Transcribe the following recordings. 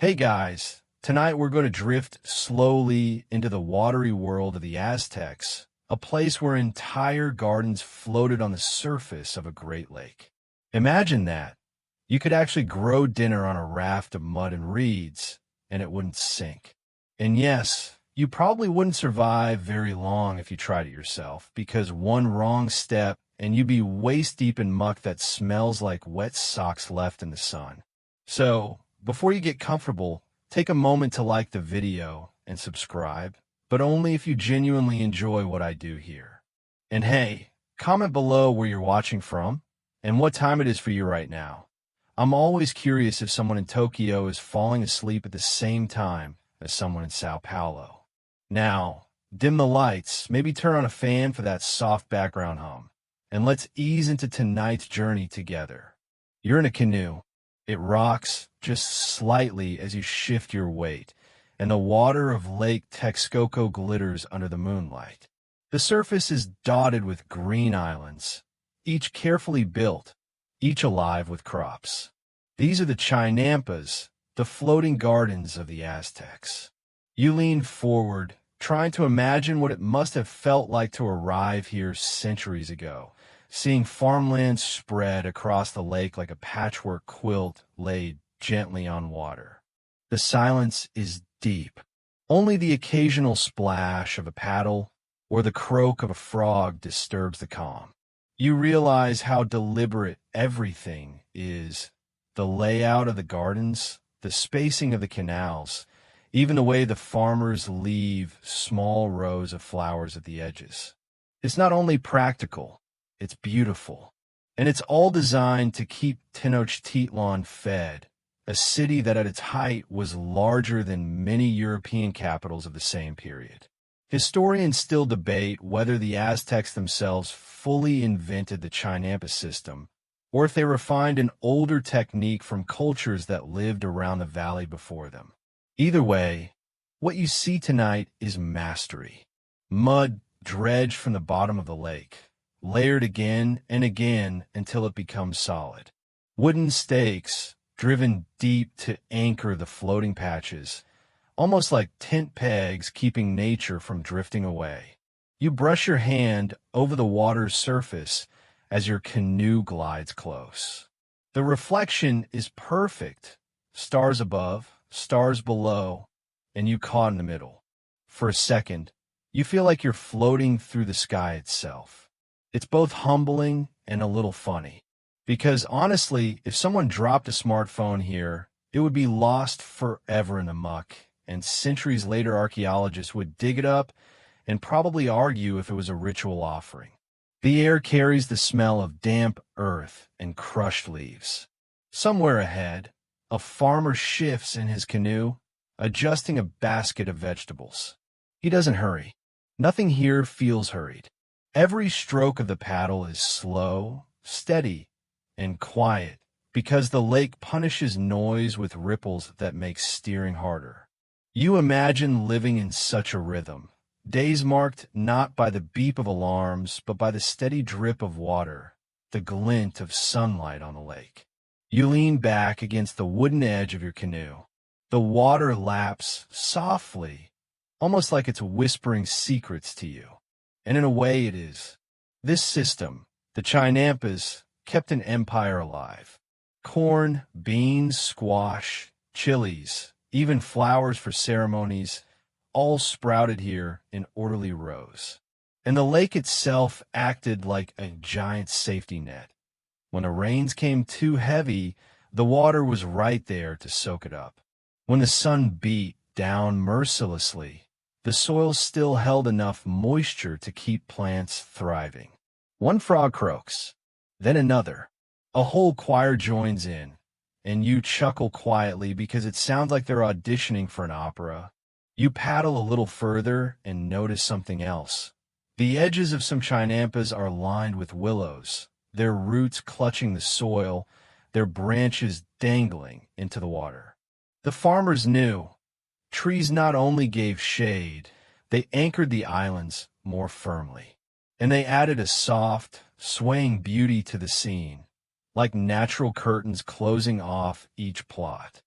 Hey guys, tonight we're going to drift slowly into the watery world of the Aztecs, a place where entire gardens floated on the surface of a great lake. Imagine that. You could actually grow dinner on a raft of mud and reeds, and it wouldn't sink. And yes, you probably wouldn't survive very long if you tried it yourself, because one wrong step and you'd be waist deep in muck that smells like wet socks left in the sun. So, before you get comfortable, take a moment to like the video and subscribe, but only if you genuinely enjoy what I do here. And hey, comment below where you're watching from and what time it is for you right now. I'm always curious if someone in Tokyo is falling asleep at the same time as someone in Sao Paulo. Now, dim the lights, maybe turn on a fan for that soft background hum, and let's ease into tonight's journey together. You're in a canoe. It rocks just slightly as you shift your weight, and the water of Lake Texcoco glitters under the moonlight. The surface is dotted with green islands, each carefully built, each alive with crops. These are the chinampas, the floating gardens of the Aztecs. You lean forward, trying to imagine what it must have felt like to arrive here centuries ago, seeing farmland spread across the lake like a patchwork quilt laid gently on water. The silence is deep. Only the occasional splash of a paddle or the croak of a frog disturbs the calm. You realize how deliberate everything is. The layout of the gardens, the spacing of the canals, even the way the farmers leave small rows of flowers at the edges. It's not only practical, it's beautiful. And it's all designed to keep Tenochtitlan fed, a city that at its height was larger than many European capitals of the same period. Historians still debate whether the Aztecs themselves fully invented the Chinampa system, or if they refined an older technique from cultures that lived around the valley before them. Either way, what you see tonight is mastery. Mud dredged from the bottom of the lake, layered again and again until it becomes solid. Wooden stakes driven deep to anchor the floating patches, almost like tent pegs keeping nature from drifting away. You brush your hand over the water's surface as your canoe glides close. The reflection is perfect. Stars above, stars below, and you caught in the middle. For a second, you feel like you're floating through the sky itself. It's both humbling and a little funny. Because honestly, if someone dropped a smartphone here, it would be lost forever in the muck, and centuries later archaeologists would dig it up and probably argue if it was a ritual offering. The air carries the smell of damp earth and crushed leaves. Somewhere ahead, a farmer shifts in his canoe, adjusting a basket of vegetables. He doesn't hurry. Nothing here feels hurried. Every stroke of the paddle is slow, steady, and quiet, because the lake punishes noise with ripples that make steering harder. You imagine living in such a rhythm, days marked not by the beep of alarms, but by the steady drip of water, the glint of sunlight on the lake. You lean back against the wooden edge of your canoe. The water laps softly, almost like it's whispering secrets to you. And in a way it is. This system, the Chinampas, kept an empire alive. Corn, beans, squash, chilies, even flowers for ceremonies, all sprouted here in orderly rows. And the lake itself acted like a giant safety net. When the rains came too heavy, the water was right there to soak it up. When the sun beat down mercilessly, the soil still held enough moisture to keep plants thriving. One frog croaks, then another. A whole choir joins in, and you chuckle quietly because it sounds like they're auditioning for an opera. You paddle a little further and notice something else. The edges of some chinampas are lined with willows, their roots clutching the soil, their branches dangling into the water. The farmers knew. Trees not only gave shade, they anchored the islands more firmly. And they added a soft, swaying beauty to the scene, like natural curtains closing off each plot.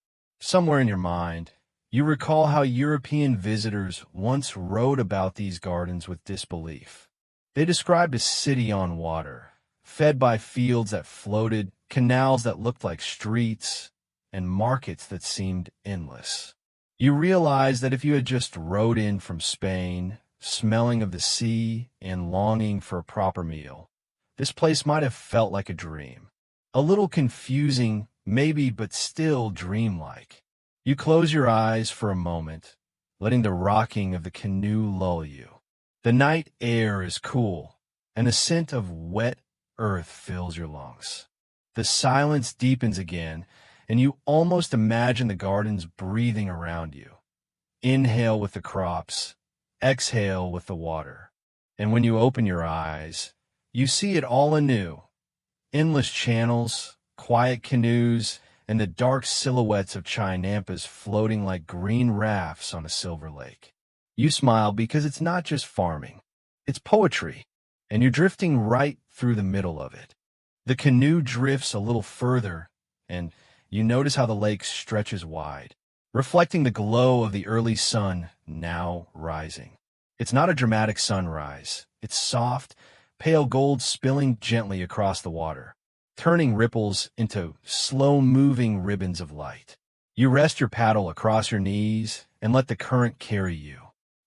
Somewhere in your mind, you recall how European visitors once wrote about these gardens with disbelief. They described a city on water, fed by fields that floated, canals that looked like streets, and markets that seemed endless. You realized that if you had just rowed in from Spain, smelling of the sea and longing for a proper meal, this place might have felt like a dream. A little confusing, maybe, but still dreamlike. You close your eyes for a moment, letting the rocking of the canoe lull you. The night air is cool, and the scent of wet earth fills your lungs. The silence deepens again, and you almost imagine the gardens breathing around you. Inhale with the crops, exhale with the water. And when you open your eyes, you see it all anew. Endless channels, quiet canoes, and the dark silhouettes of chinampas floating like green rafts on a silver lake. You smile because it's not just farming. It's poetry, and you're drifting right through the middle of it. The canoe drifts a little further, and you notice how the lake stretches wide, reflecting the glow of the early sun now rising. It's not a dramatic sunrise. It's soft, pale gold spilling gently across the water, turning ripples into slow-moving ribbons of light. You rest your paddle across your knees and let the current carry you.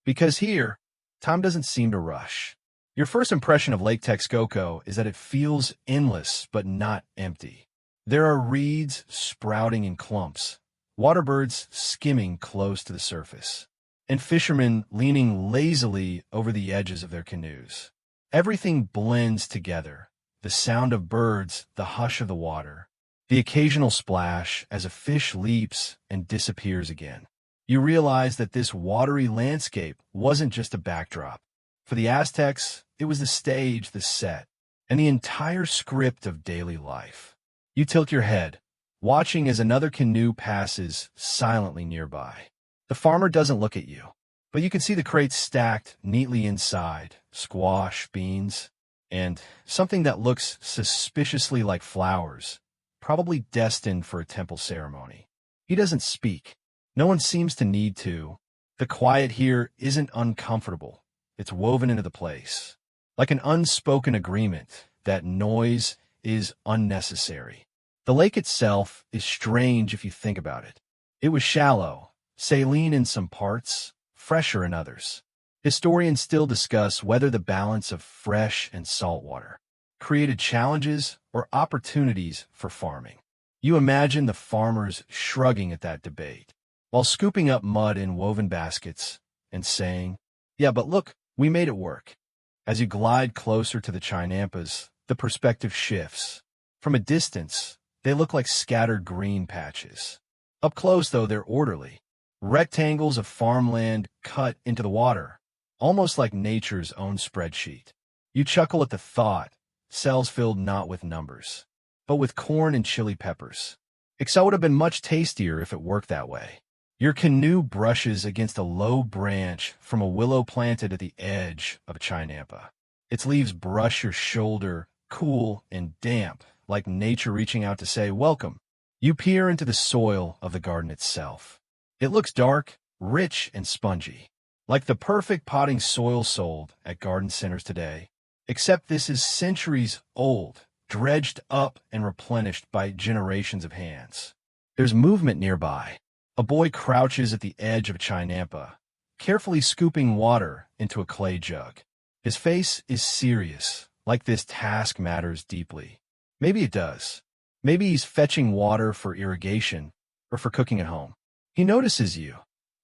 Because here, time doesn't seem to rush. Your first impression of Lake Texcoco is that it feels endless but not empty. There are reeds sprouting in clumps, waterbirds skimming close to the surface, and fishermen leaning lazily over the edges of their canoes. Everything blends together, the sound of birds, the hush of the water, the occasional splash as a fish leaps and disappears again. You realize that this watery landscape wasn't just a backdrop. For the Aztecs, it was the stage, the set, and the entire script of daily life. You tilt your head, watching as another canoe passes silently nearby. The farmer doesn't look at you, but you can see the crates stacked neatly inside, squash, beans, and something that looks suspiciously like flowers, probably destined for a temple ceremony. He doesn't speak. No one seems to need to. The quiet here isn't uncomfortable. It's woven into the place. Like an unspoken agreement that noise is unnecessary. The lake itself is strange if you think about it. It was shallow, saline in some parts, fresher in others. Historians still discuss whether the balance of fresh and salt water created challenges or opportunities for farming. You imagine the farmers shrugging at that debate, while scooping up mud in woven baskets and saying, "Yeah, but look, we made it work." As you glide closer to the chinampas, the perspective shifts. From a distance, they look like scattered green patches. Up close, though, they're orderly. Rectangles of farmland cut into the water, almost like nature's own spreadsheet. You chuckle at the thought, cells filled not with numbers, but with corn and chili peppers. Excel would have been much tastier if it worked that way. Your canoe brushes against a low branch from a willow planted at the edge of a chinampa. Its leaves brush your shoulder, cool and damp, like nature reaching out to say, "Welcome." You peer into the soil of the garden itself. It looks dark, rich, and spongy, like the perfect potting soil sold at garden centers today. Except this is centuries old, dredged up and replenished by generations of hands. There's movement nearby. A boy crouches at the edge of a chinampa, carefully scooping water into a clay jug. His face is serious, like this task matters deeply. Maybe it does. Maybe he's fetching water for irrigation or for cooking at home. He notices you,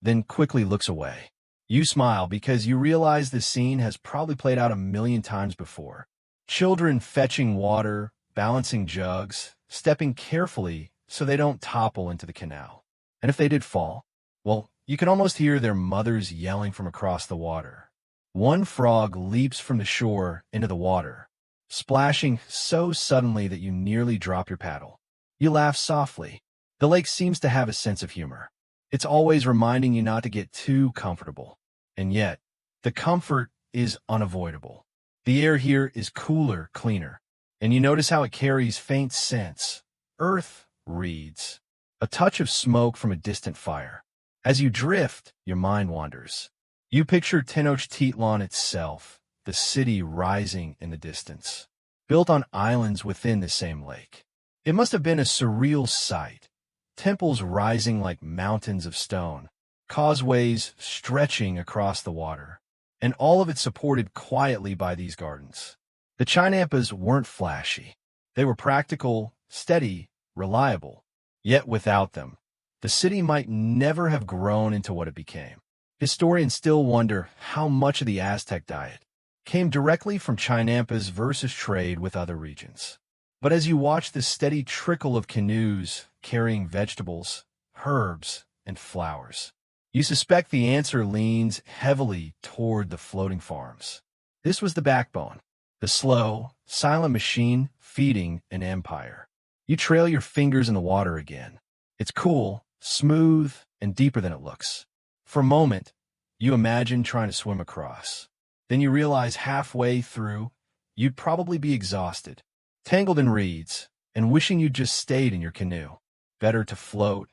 then quickly looks away. You smile because you realize this scene has probably played out 1,000,000 times before. Children fetching water, balancing jugs, stepping carefully so they don't topple into the canal. And if they did fall, well, you can almost hear their mothers yelling from across the water. One frog leaps from the shore into the water, splashing so suddenly that you nearly drop your paddle. You laugh softly. The lake seems to have a sense of humor. It's always reminding you not to get too comfortable. And yet, the comfort is unavoidable. The air here is cooler, cleaner, and you notice how it carries faint scents, earth, reeds, a touch of smoke from a distant fire. As you drift, your mind wanders. You picture Tenochtitlan itself, the city rising in the distance, built on islands within the same lake. It must have been a surreal sight, temples rising like mountains of stone, causeways stretching across the water, and all of it supported quietly by these gardens. The Chinampas weren't flashy. They were practical, steady, reliable. Yet without them, the city might never have grown into what it became. Historians still wonder how much of the Aztec diet came directly from Chinampas versus trade with other regions. But as you watch the steady trickle of canoes carrying vegetables, herbs, and flowers, you suspect the answer leans heavily toward the floating farms. This was the backbone, the slow, silent machine feeding an empire. You trail your fingers in the water again. It's cool, smooth, and deeper than it looks. For a moment, you imagine trying to swim across. Then you realize halfway through, you'd probably be exhausted, tangled in reeds, and wishing you'd just stayed in your canoe. Better to float.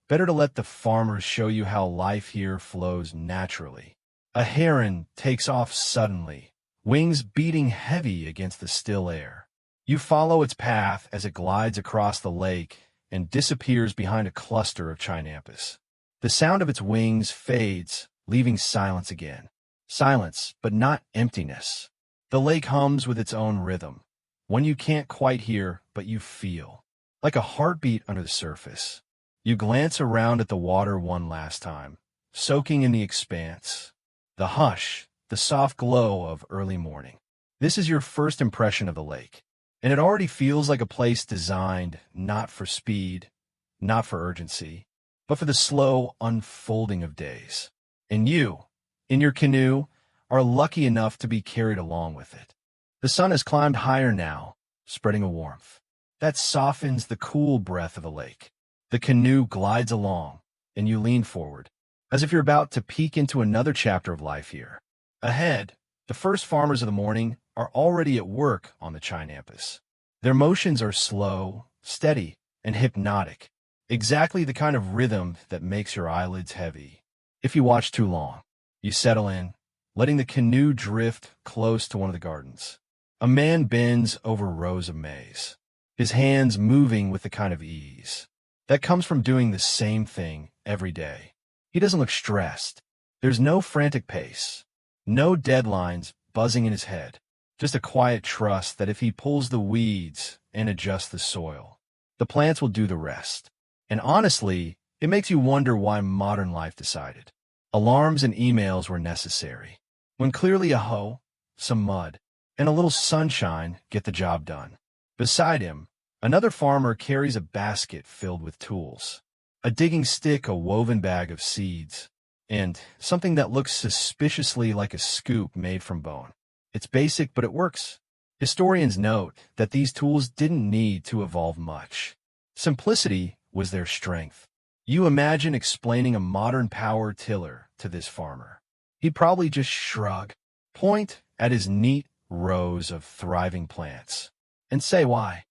Better to let the farmers show you how life here flows naturally. A heron takes off suddenly, wings beating heavy against the still air. You follow its path as it glides across the lake and disappears behind a cluster of Chinampas. The sound of its wings fades, leaving silence again. Silence, but not emptiness. The lake hums with its own rhythm, one you can't quite hear, but you feel, like a heartbeat under the surface. You glance around at the water one last time, soaking in the expanse, the hush, the soft glow of early morning. This is your first impression of the lake, and it already feels like a place designed not for speed, not for urgency, but for the slow unfolding of days. And you, in your canoe, are lucky enough to be carried along with it. The sun has climbed higher now, spreading a warmth that softens the cool breath of the lake. The canoe glides along, and you lean forward, as if you're about to peek into another chapter of life here. Ahead, the first farmers of the morning are already at work on the Chinampas. Their motions are slow, steady, and hypnotic, exactly the kind of rhythm that makes your eyelids heavy. If you watch too long, you settle in, letting the canoe drift close to one of the gardens. A man bends over rows of maize, his hands moving with the kind of ease that comes from doing the same thing every day. He doesn't look stressed. There's no frantic pace, no deadlines buzzing in his head, just a quiet trust that if he pulls the weeds and adjusts the soil, the plants will do the rest. And honestly, it makes you wonder why modern life decided alarms and emails were necessary, when clearly a hoe, some mud, and a little sunshine get the job done. Beside him, another farmer carries a basket filled with tools, a digging stick, a woven bag of seeds, and something that looks suspiciously like a scoop made from bone. It's basic, but it works. Historians note that these tools didn't need to evolve much. Simplicity was their strength. You imagine explaining a modern power tiller to this farmer. He'd probably just shrug, point at his neat rows of thriving plants, and say why.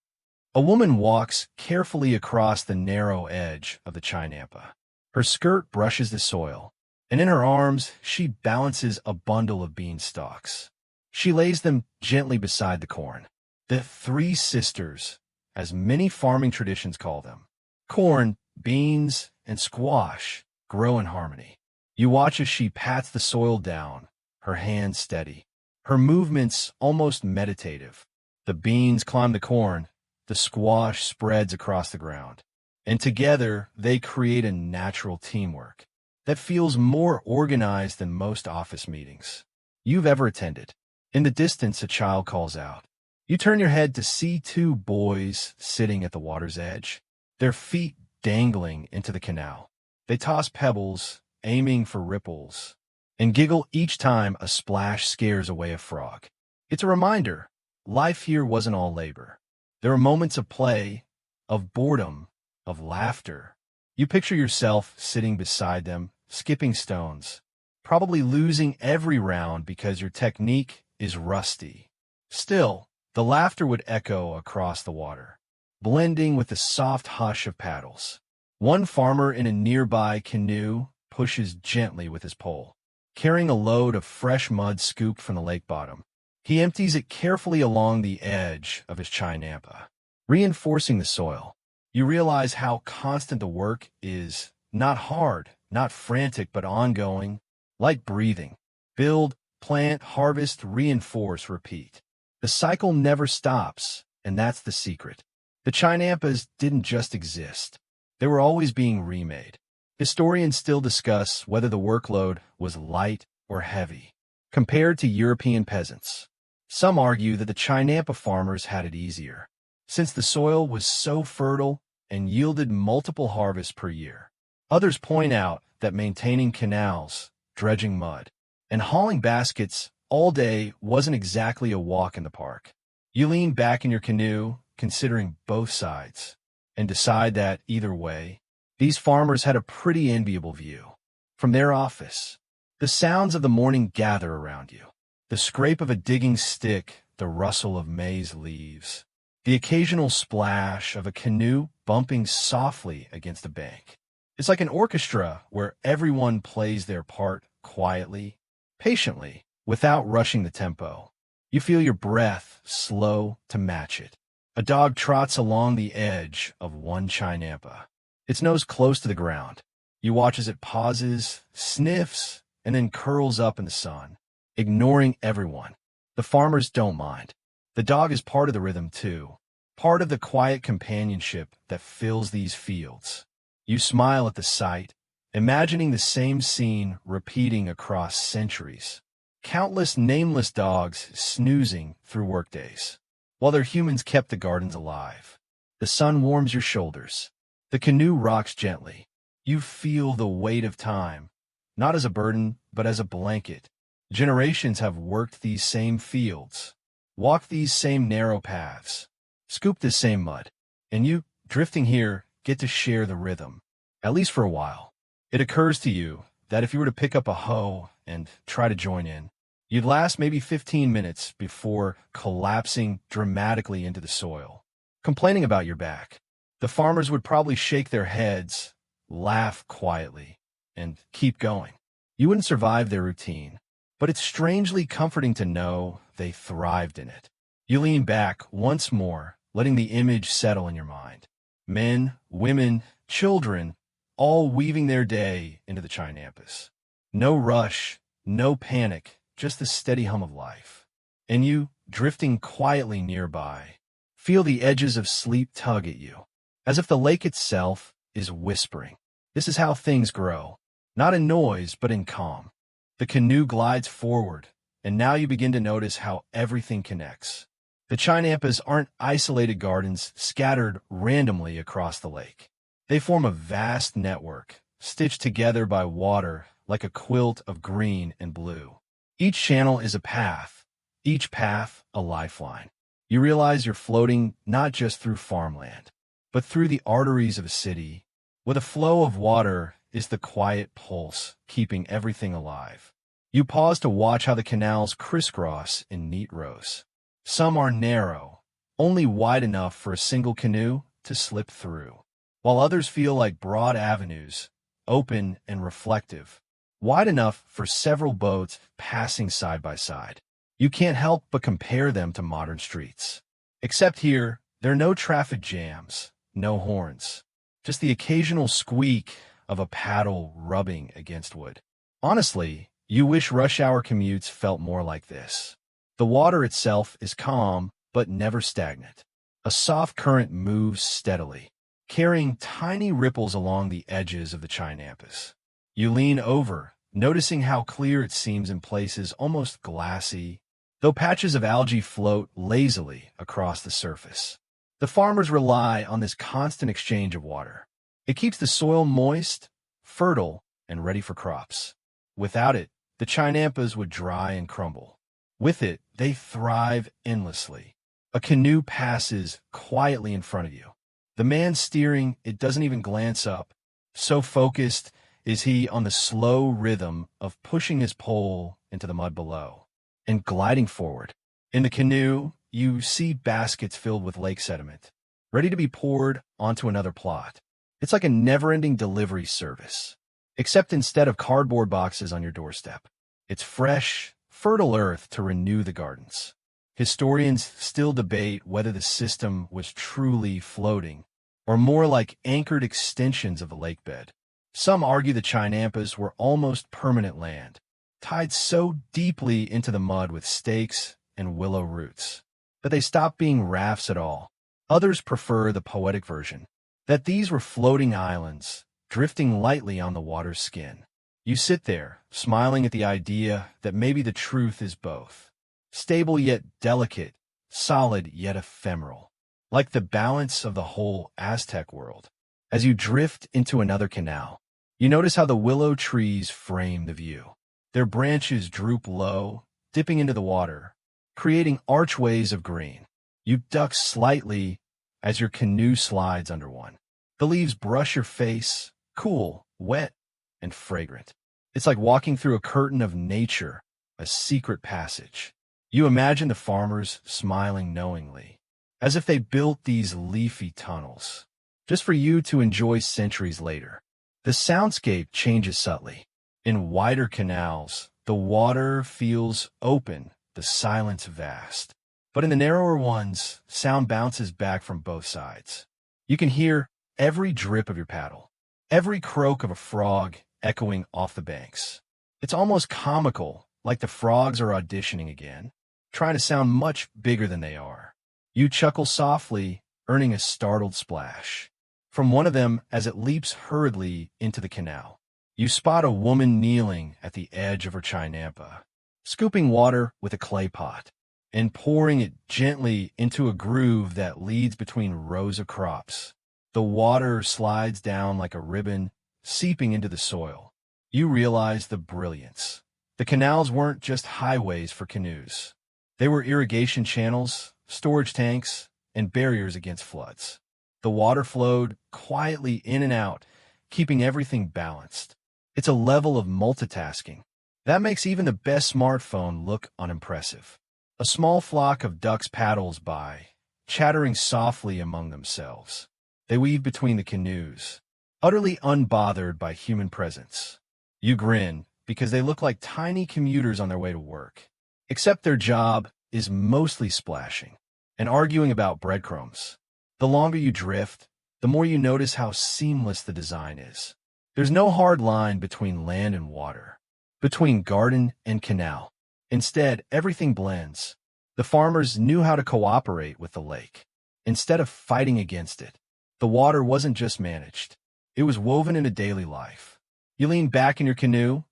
A woman walks carefully across the narrow edge of the Chinampa. Her skirt brushes the soil, and in her arms she balances a bundle of bean stalks. She lays them gently beside the corn. The three sisters, as many farming traditions call them. Corn, beans, and squash grow in harmony. You watch as she pats the soil down, her hands steady, her movements almost meditative. The beans climb the corn, the squash spreads across the ground, and together they create a natural teamwork that feels more organized than most office meetings you've ever attended. In the distance, a child calls out. You turn your head to see two boys sitting at the water's edge, their feet dangling into the canal. They toss pebbles, aiming for ripples, and giggle each time a splash scares away a frog. It's a reminder, life here wasn't all labor. There are moments of play, of boredom, of laughter. You picture yourself sitting beside them, skipping stones, probably losing every round because your technique is rusty. Still, the laughter would echo across the water, blending with the soft hush of paddles. One farmer in a nearby canoe pushes gently with his pole, carrying a load of fresh mud scooped from the lake bottom. He empties it carefully along the edge of his chai nampa, reinforcing the soil. You realize how constant the work is, not hard, not frantic, but ongoing, like breathing. Build, plant, harvest, reinforce, repeat. The cycle never stops, and that's the secret. The chai nampas didn't just exist. They were always being remade. Historians still discuss whether the workload was light or heavy, compared to European peasants. Some argue that the chai nampa farmers had it easier, since the soil was so fertile and yielded multiple harvests per year. Others point out that maintaining canals, dredging mud, and hauling baskets all day wasn't exactly a walk in the park. You lean back in your canoe, considering both sides, and decide that either way, these farmers had a pretty enviable view. From their office, the sounds of the morning gather around you. The scrape of a digging stick, the rustle of maize leaves, the occasional splash of a canoe bumping softly against a bank. It's like an orchestra where everyone plays their part quietly, patiently, without rushing the tempo. You feel your breath slow to match it. A dog trots along the edge of one chai nampa, its nose close to the ground. You watch as it pauses, sniffs, and then curls up in the sun, ignoring everyone. The farmers don't mind. The dog is part of the rhythm too, part of the quiet companionship that fills these fields. You smile at the sight, imagining the same scene repeating across centuries. Countless nameless dogs snoozing through workdays, while their humans kept the gardens alive. The sun warms your shoulders. The canoe rocks gently. You feel the weight of time, not as a burden, but as a blanket. Generations have worked these same fields, walked these same narrow paths, scooped this same mud, and you, drifting here, get to share the rhythm, at least for a while. It occurs to you that if you were to pick up a hoe and try to join in, you'd last maybe 15 minutes before collapsing dramatically into the soil, complaining about your back. The farmers would probably shake their heads, laugh quietly, and keep going. You wouldn't survive their routine, but it's strangely comforting to know they thrived in it. You lean back once more, letting the image settle in your mind. Men, women, children, all weaving their day into the chai nampas. No rush, no panic, just the steady hum of life. And you, drifting quietly nearby, feel the edges of sleep tug at you, as if the lake itself is whispering. This is how things grow, not in noise, but in calm. The canoe glides forward, and now you begin to notice how everything connects. The chai nampas aren't isolated gardens scattered randomly across the lake. They form a vast network, stitched together by water like a quilt of green and blue. Each channel is a path, each path a lifeline. You realize you're floating not just through farmland, but through the arteries of a city, where the flow of water is the quiet pulse keeping everything alive. You pause to watch how the canals crisscross in neat rows. Some are narrow, only wide enough for a single canoe to slip through, while others feel like broad avenues, open and reflective, wide enough for several boats passing side by side. You can't help but compare them to modern streets. Except here, there are no traffic jams, no horns, just the occasional squeak of a paddle rubbing against wood. Honestly, you wish rush hour commutes felt more like this. The water itself is calm, but never stagnant. A soft current moves steadily, carrying tiny ripples along the edges of the chai nampas. You lean over, noticing how clear it seems in places, almost glassy, though patches of algae float lazily across the surface. The farmers rely on this constant exchange of water. It keeps the soil moist, fertile, and ready for crops. Without it, the chai nampas would dry and crumble. With it, they thrive endlessly. A canoe passes quietly in front of you. The man steering it doesn't even glance up. So focused is he on the slow rhythm of pushing his pole into the mud below and gliding forward. In the canoe, you see baskets filled with lake sediment, ready to be poured onto another plot. It's like a never-ending delivery service, except instead of cardboard boxes on your doorstep, it's fresh, fertile earth to renew the gardens. Historians still debate whether the system was truly floating, or more like anchored extensions of the lakebed. Some argue the Chinampas were almost permanent land, tied so deeply into the mud with stakes and willow roots that they stopped being rafts at all. Others prefer the poetic version, that these were floating islands, drifting lightly on the water's skin. You sit there, smiling at the idea that maybe the truth is both. Stable yet delicate, solid yet ephemeral, like the balance of the whole Aztec world. As you drift into another canal, you notice how the willow trees frame the view. Their branches droop low, dipping into the water, creating archways of green. You duck slightly as your canoe slides under one. The leaves brush your face, cool, wet, and fragrant. It's like walking through a curtain of nature, a secret passage. You imagine the farmers smiling knowingly, as if they built these leafy tunnels, just for you to enjoy centuries later. The soundscape changes subtly. In wider canals, the water feels open, the silence vast. But in the narrower ones, sound bounces back from both sides. You can hear every drip of your paddle, every croak of a frog echoing off the banks. It's almost comical, like the frogs are auditioning again, trying to sound much bigger than they are. You chuckle softly, earning a startled splash from one of them as it leaps hurriedly into the canal. You spot a woman kneeling at the edge of her chinampa, scooping water with a clay pot and pouring it gently into a groove that leads between rows of crops. The water slides down like a ribbon, seeping into the soil. You realize the brilliance. The canals weren't just highways for canoes. They were irrigation channels, storage tanks, and barriers against floods. The water flowed quietly in and out, keeping everything balanced. It's a level of multitasking that makes even the best smartphone look unimpressive. A small flock of ducks paddles by, chattering softly among themselves. They weave between the canoes, utterly unbothered by human presence. You grin, because they look like tiny commuters on their way to work. Except their job is mostly splashing and arguing about breadcrumbs. The longer you drift, the more you notice how seamless the design is. There's no hard line between land and water, between garden and canal. Instead, everything blends. The farmers knew how to cooperate with the lake, instead of fighting against it. The water wasn't just managed. It was woven into daily life. You lean back in your canoe,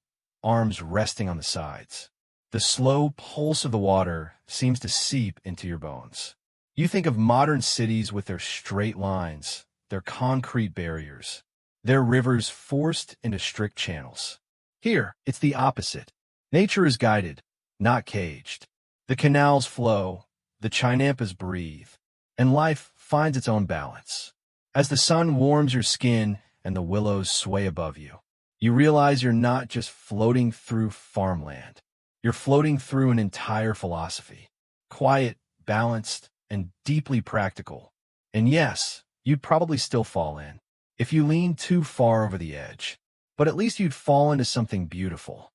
arms resting on the sides. The slow pulse of the water seems to seep into your bones. You think of modern cities with their straight lines, their concrete barriers, their rivers forced into strict channels. Here, it's the opposite. Nature is guided, not caged. The canals flow, the chinampas breathe, and life finds its own balance. As the sun warms your skin and the willows sway above you, you realize you're not just floating through farmland. You're floating through an entire philosophy. Quiet, balanced, and deeply practical. And yes, you'd probably still fall in if you leaned too far over the edge. But at least you'd fall into something beautiful.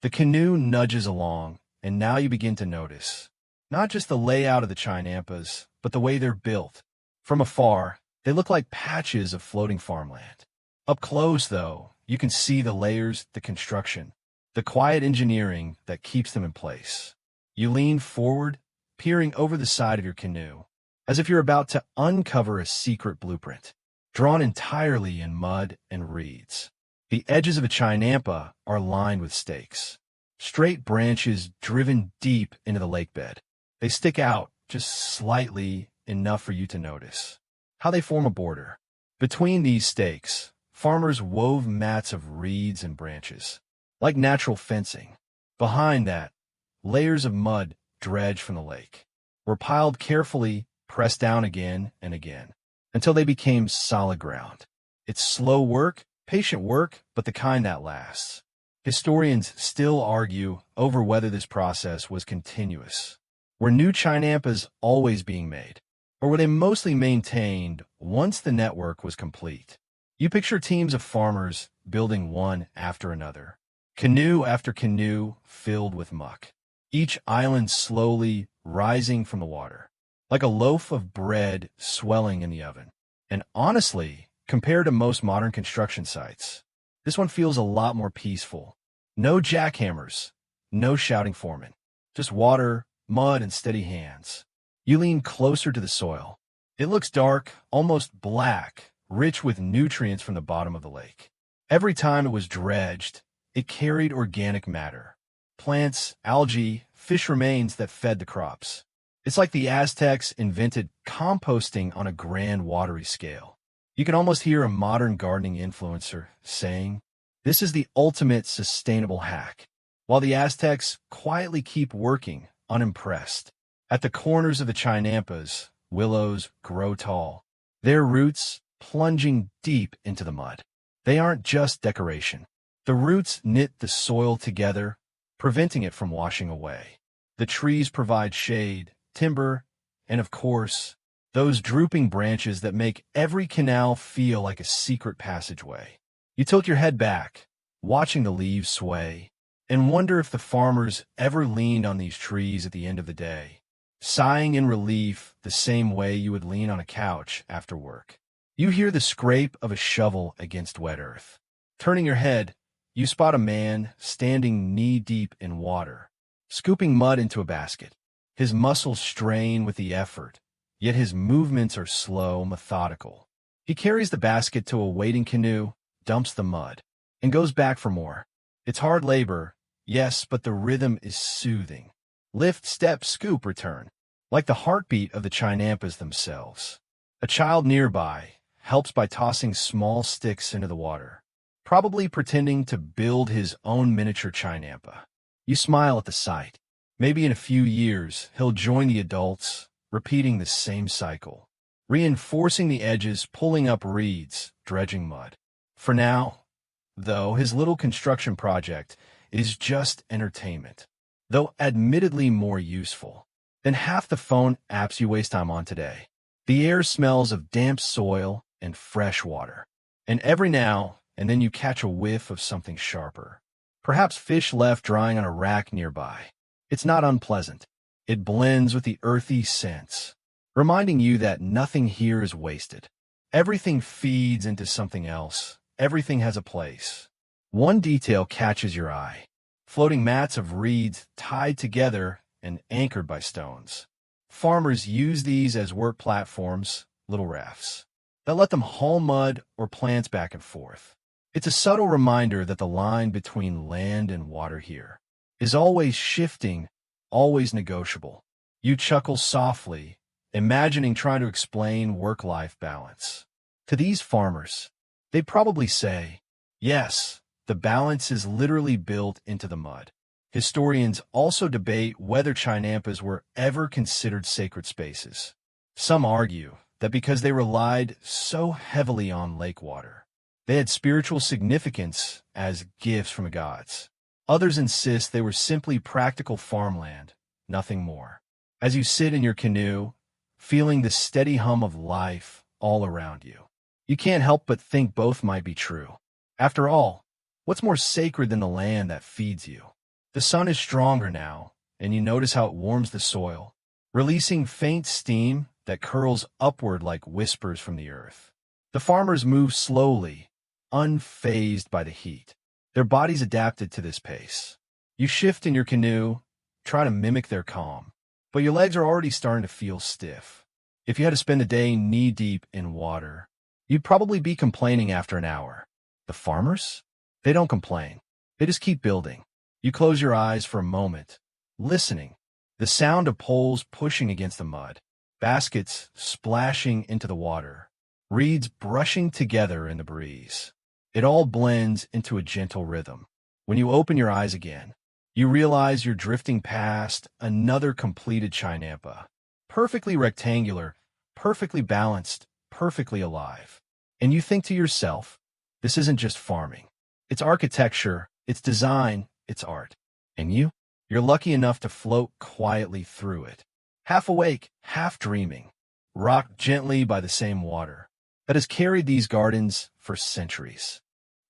The canoe nudges along, and now you begin to notice not just the layout of the chinampas, but the way they're built. From afar, they look like patches of floating farmland. Up close, though, you can see the layers, the construction, the quiet engineering that keeps them in place. You lean forward, peering over the side of your canoe, as if you're about to uncover a secret blueprint, drawn entirely in mud and reeds. The edges of a chinampa are lined with stakes, straight branches driven deep into the lake bed. They stick out just slightly enough for you to notice how they form a border. Between these stakes, farmers wove mats of reeds and branches, like natural fencing. Behind that, layers of mud dredged from the lake were piled carefully, pressed down again and again, until they became solid ground. It's slow work, patient work, but the kind that lasts. Historians still argue over whether this process was continuous. Were new chinampas always being made, or were they mostly maintained once the network was complete? You picture teams of farmers building one after another, canoe after canoe filled with muck, each island slowly rising from the water, like a loaf of bread swelling in the oven. And honestly, compared to most modern construction sites, this one feels a lot more peaceful. No jackhammers, no shouting foremen, just water, mud, and steady hands. You lean closer to the soil. It looks dark, almost black, rich with nutrients from the bottom of the lake. Every time it was dredged, it carried organic matter. Plants, algae, fish remains that fed the crops. It's like the Aztecs invented composting on a grand watery scale. You can almost hear a modern gardening influencer saying, "This is the ultimate sustainable hack," while the Aztecs quietly keep working, unimpressed. At the corners of the chinampas, willows grow tall, their roots plunging deep into the mud. They aren't just decoration. The roots knit the soil together, preventing it from washing away. The trees provide shade, timber, and of course, those drooping branches that make every canal feel like a secret passageway. You tilt your head back, watching the leaves sway, and wonder if the farmers ever leaned on these trees at the end of the day, sighing in relief the same way you would lean on a couch after work. You hear the scrape of a shovel against wet earth. Turning your head, you spot a man standing knee-deep in water, scooping mud into a basket. His muscles strain with the effort, yet his movements are slow, methodical. He carries the basket to a waiting canoe, dumps the mud, and goes back for more. It's hard labor, yes, but the rhythm is soothing. Lift, step, scoop, return, like the heartbeat of the chinampas themselves. A child nearby helps by tossing small sticks into the water, probably pretending to build his own miniature chinampa. You smile at the sight. Maybe in a few years, he'll join the adults, repeating the same cycle, reinforcing the edges, pulling up reeds, dredging mud. For now, though, his little construction project is just entertainment, though admittedly more useful than half the phone apps you waste time on today. The air smells of damp soil and fresh water, and every now and then you catch a whiff of something sharper, perhaps fish left drying on a rack nearby. It's not unpleasant. It blends with the earthy scents, reminding you that nothing here is wasted. Everything feeds into something else. Everything has a place. One detail catches your eye: floating mats of reeds tied together and anchored by stones. Farmers use these as work platforms, little rafts, that let them haul mud or plants back and forth. It's a subtle reminder that the line between land and water here is always shifting, always negotiable. You chuckle softly, imagining trying to explain work-life balance. To these farmers, they probably say, yes, the balance is literally built into the mud. Historians also debate whether chinampas were ever considered sacred spaces. Some argue that because they relied so heavily on lake water, they had spiritual significance as gifts from the gods. Others insist they were simply practical farmland, nothing more. As you sit in your canoe, feeling the steady hum of life all around you, you can't help but think both might be true. After all, what's more sacred than the land that feeds you? The sun is stronger now, and you notice how it warms the soil, releasing faint steam that curls upward like whispers from the earth. The farmers move slowly, unfazed by the heat. Their bodies adapted to this pace. You shift in your canoe, try to mimic their calm, but your legs are already starting to feel stiff. If you had to spend the day knee-deep in water, you'd probably be complaining after an hour. The farmers? They don't complain. They just keep building. You close your eyes for a moment, listening. The sound of poles pushing against the mud, baskets splashing into the water, reeds brushing together in the breeze. It all blends into a gentle rhythm. When you open your eyes again, you realize you're drifting past another completed chinampa. Perfectly rectangular, perfectly balanced, perfectly alive. And you think to yourself, this isn't just farming. It's architecture, it's design, it's art. And you're lucky enough to float quietly through it. Half awake, half dreaming, rocked gently by the same water. that has carried these gardens for centuries.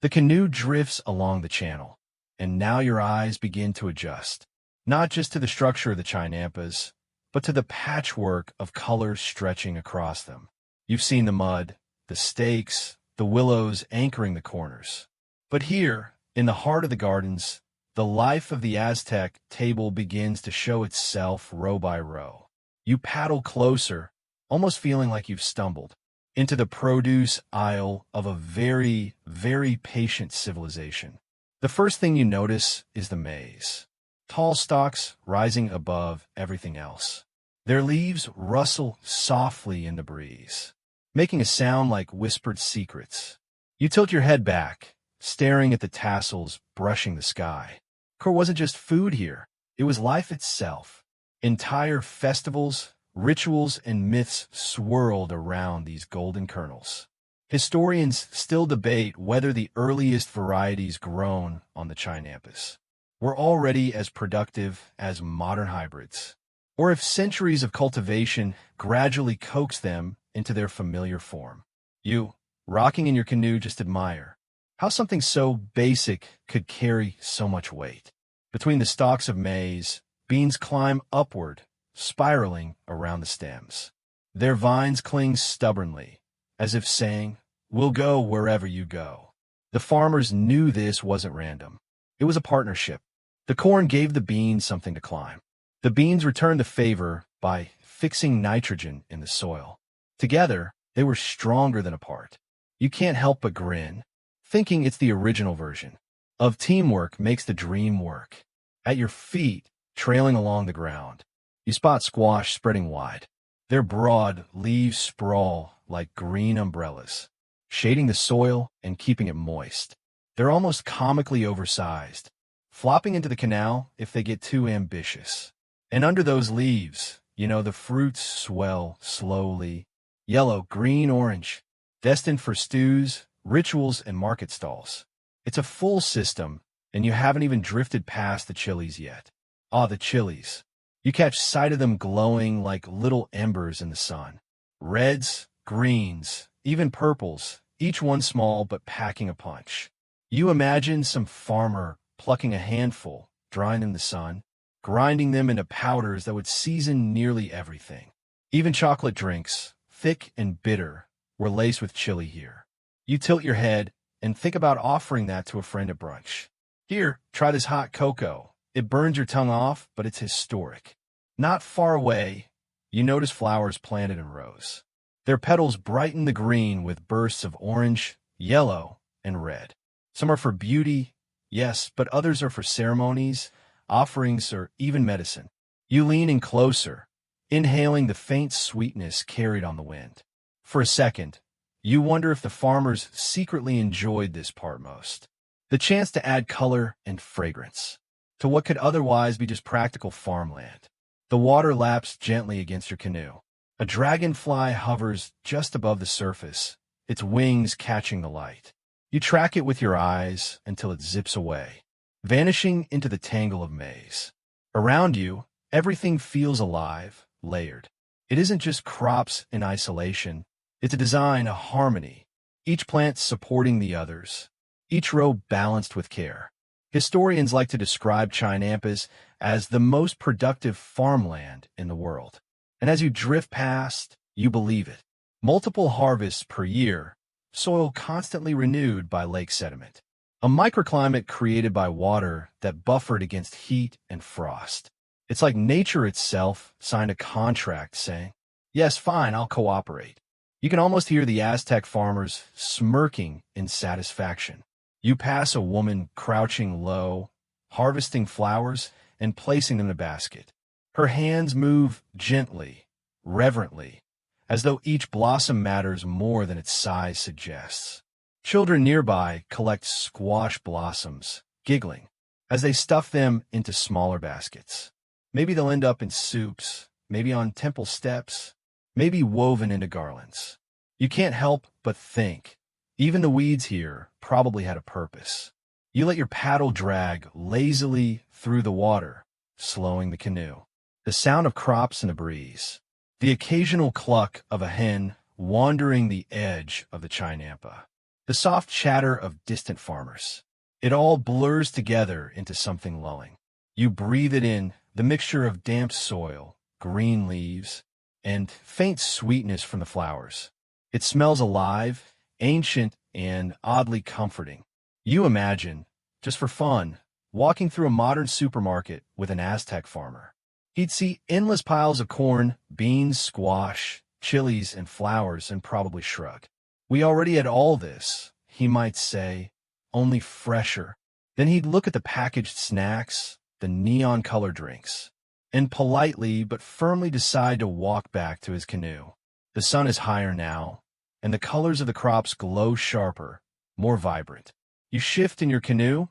The canoe drifts along the channel, and now your eyes begin to adjust, not just to the structure of the chinampas, but to the patchwork of colors stretching across them. You've seen the mud, the stakes, the willows anchoring the corners. But here, in the heart of the gardens, the life of the Aztec table begins to show itself row by row. You paddle closer, almost feeling like you've stumbled into the produce aisle of a very, very patient civilization. The first thing you notice is the maize. Tall stalks rising above everything else. Their leaves rustle softly in the breeze, making a sound like whispered secrets. You tilt your head back, staring at the tassels brushing the sky. Core wasn't just food here, it was life itself. Entire festivals, rituals, and myths swirled around these golden kernels. Historians still debate whether the earliest varieties grown on the chinampas were already as productive as modern hybrids, or if centuries of cultivation gradually coaxed them into their familiar form. You, rocking in your canoe, just admire how something so basic could carry so much weight. Between the stalks of maize, beans climb upward, spiraling around the stems. Their vines cling stubbornly, as if saying, "We'll go wherever you go." The farmers knew this wasn't random. It was a partnership. The corn gave the beans something to climb. The beans returned the favor by fixing nitrogen in the soil. Together, they were stronger than apart. You can't help but grin, thinking it's the original version of teamwork makes the dream work. At your feet, trailing along the ground, you spot squash spreading wide. Their broad leaves sprawl like green umbrellas, shading the soil and keeping it moist. They're almost comically oversized, flopping into the canal if they get too ambitious. And under those leaves, the fruits swell slowly, yellow, green, orange, destined for stews, rituals, and market stalls. It's a full system, and you haven't even drifted past the chilies yet. Ah, the chilies. You catch sight of them glowing like little embers in the sun. Reds, greens, even purples, each one small but packing a punch. You imagine some farmer plucking a handful, drying in the sun, grinding them into powders that would season nearly everything. Even chocolate drinks, thick and bitter, were laced with chili here. You tilt your head and think about offering that to a friend at brunch. Here, try this hot cocoa. It burns your tongue off, but it's historic. Not far away, you notice flowers planted in rows. Their petals brighten the green with bursts of orange, yellow, and red. Some are for beauty, yes, but others are for ceremonies, offerings, or even medicine. You lean in closer, inhaling the faint sweetness carried on the wind. For a second, you wonder if the farmers secretly enjoyed this part most. The chance to add color and fragrance to what could otherwise be just practical farmland. The water laps gently against your canoe. A dragonfly hovers just above the surface, its wings catching the light. You track it with your eyes until it zips away, vanishing into the tangle of maize. Around you, everything feels alive, layered. It isn't just crops in isolation. It's a design, a harmony, each plant supporting the others, each row balanced with care. Historians like to describe chinampas as the most productive farmland in the world. And as you drift past, you believe it. Multiple harvests per year, soil constantly renewed by lake sediment. A microclimate created by water that buffered against heat and frost. It's like nature itself signed a contract saying, "Yes, fine, I'll cooperate." You can almost hear the Aztec farmers smirking in satisfaction. You pass a woman crouching low, harvesting flowers and placing them in a basket. Her hands move gently, reverently, as though each blossom matters more than its size suggests. Children nearby collect squash blossoms, giggling, as they stuff them into smaller baskets. Maybe they'll end up in soups, maybe on temple steps, maybe woven into garlands. You can't help but think, even the weeds here probably had a purpose. You let your paddle drag lazily through the water, slowing the canoe. The sound of crops in the breeze. The occasional cluck of a hen wandering the edge of the Chinampa. The soft chatter of distant farmers. It all blurs together into something lulling. You breathe it in, the mixture of damp soil, green leaves, and faint sweetness from the flowers. It smells alive, ancient, and oddly comforting. You imagine, just for fun, walking through a modern supermarket with an Aztec farmer. He'd see endless piles of corn, beans, squash, chilies, and flowers and probably shrug. We already had all this, he might say, only fresher. Then he'd look at the packaged snacks, the neon-colored drinks, and politely but firmly decide to walk back to his canoe. The sun is higher now, and the colors of the crops glow sharper, more vibrant. You shift in your canoe,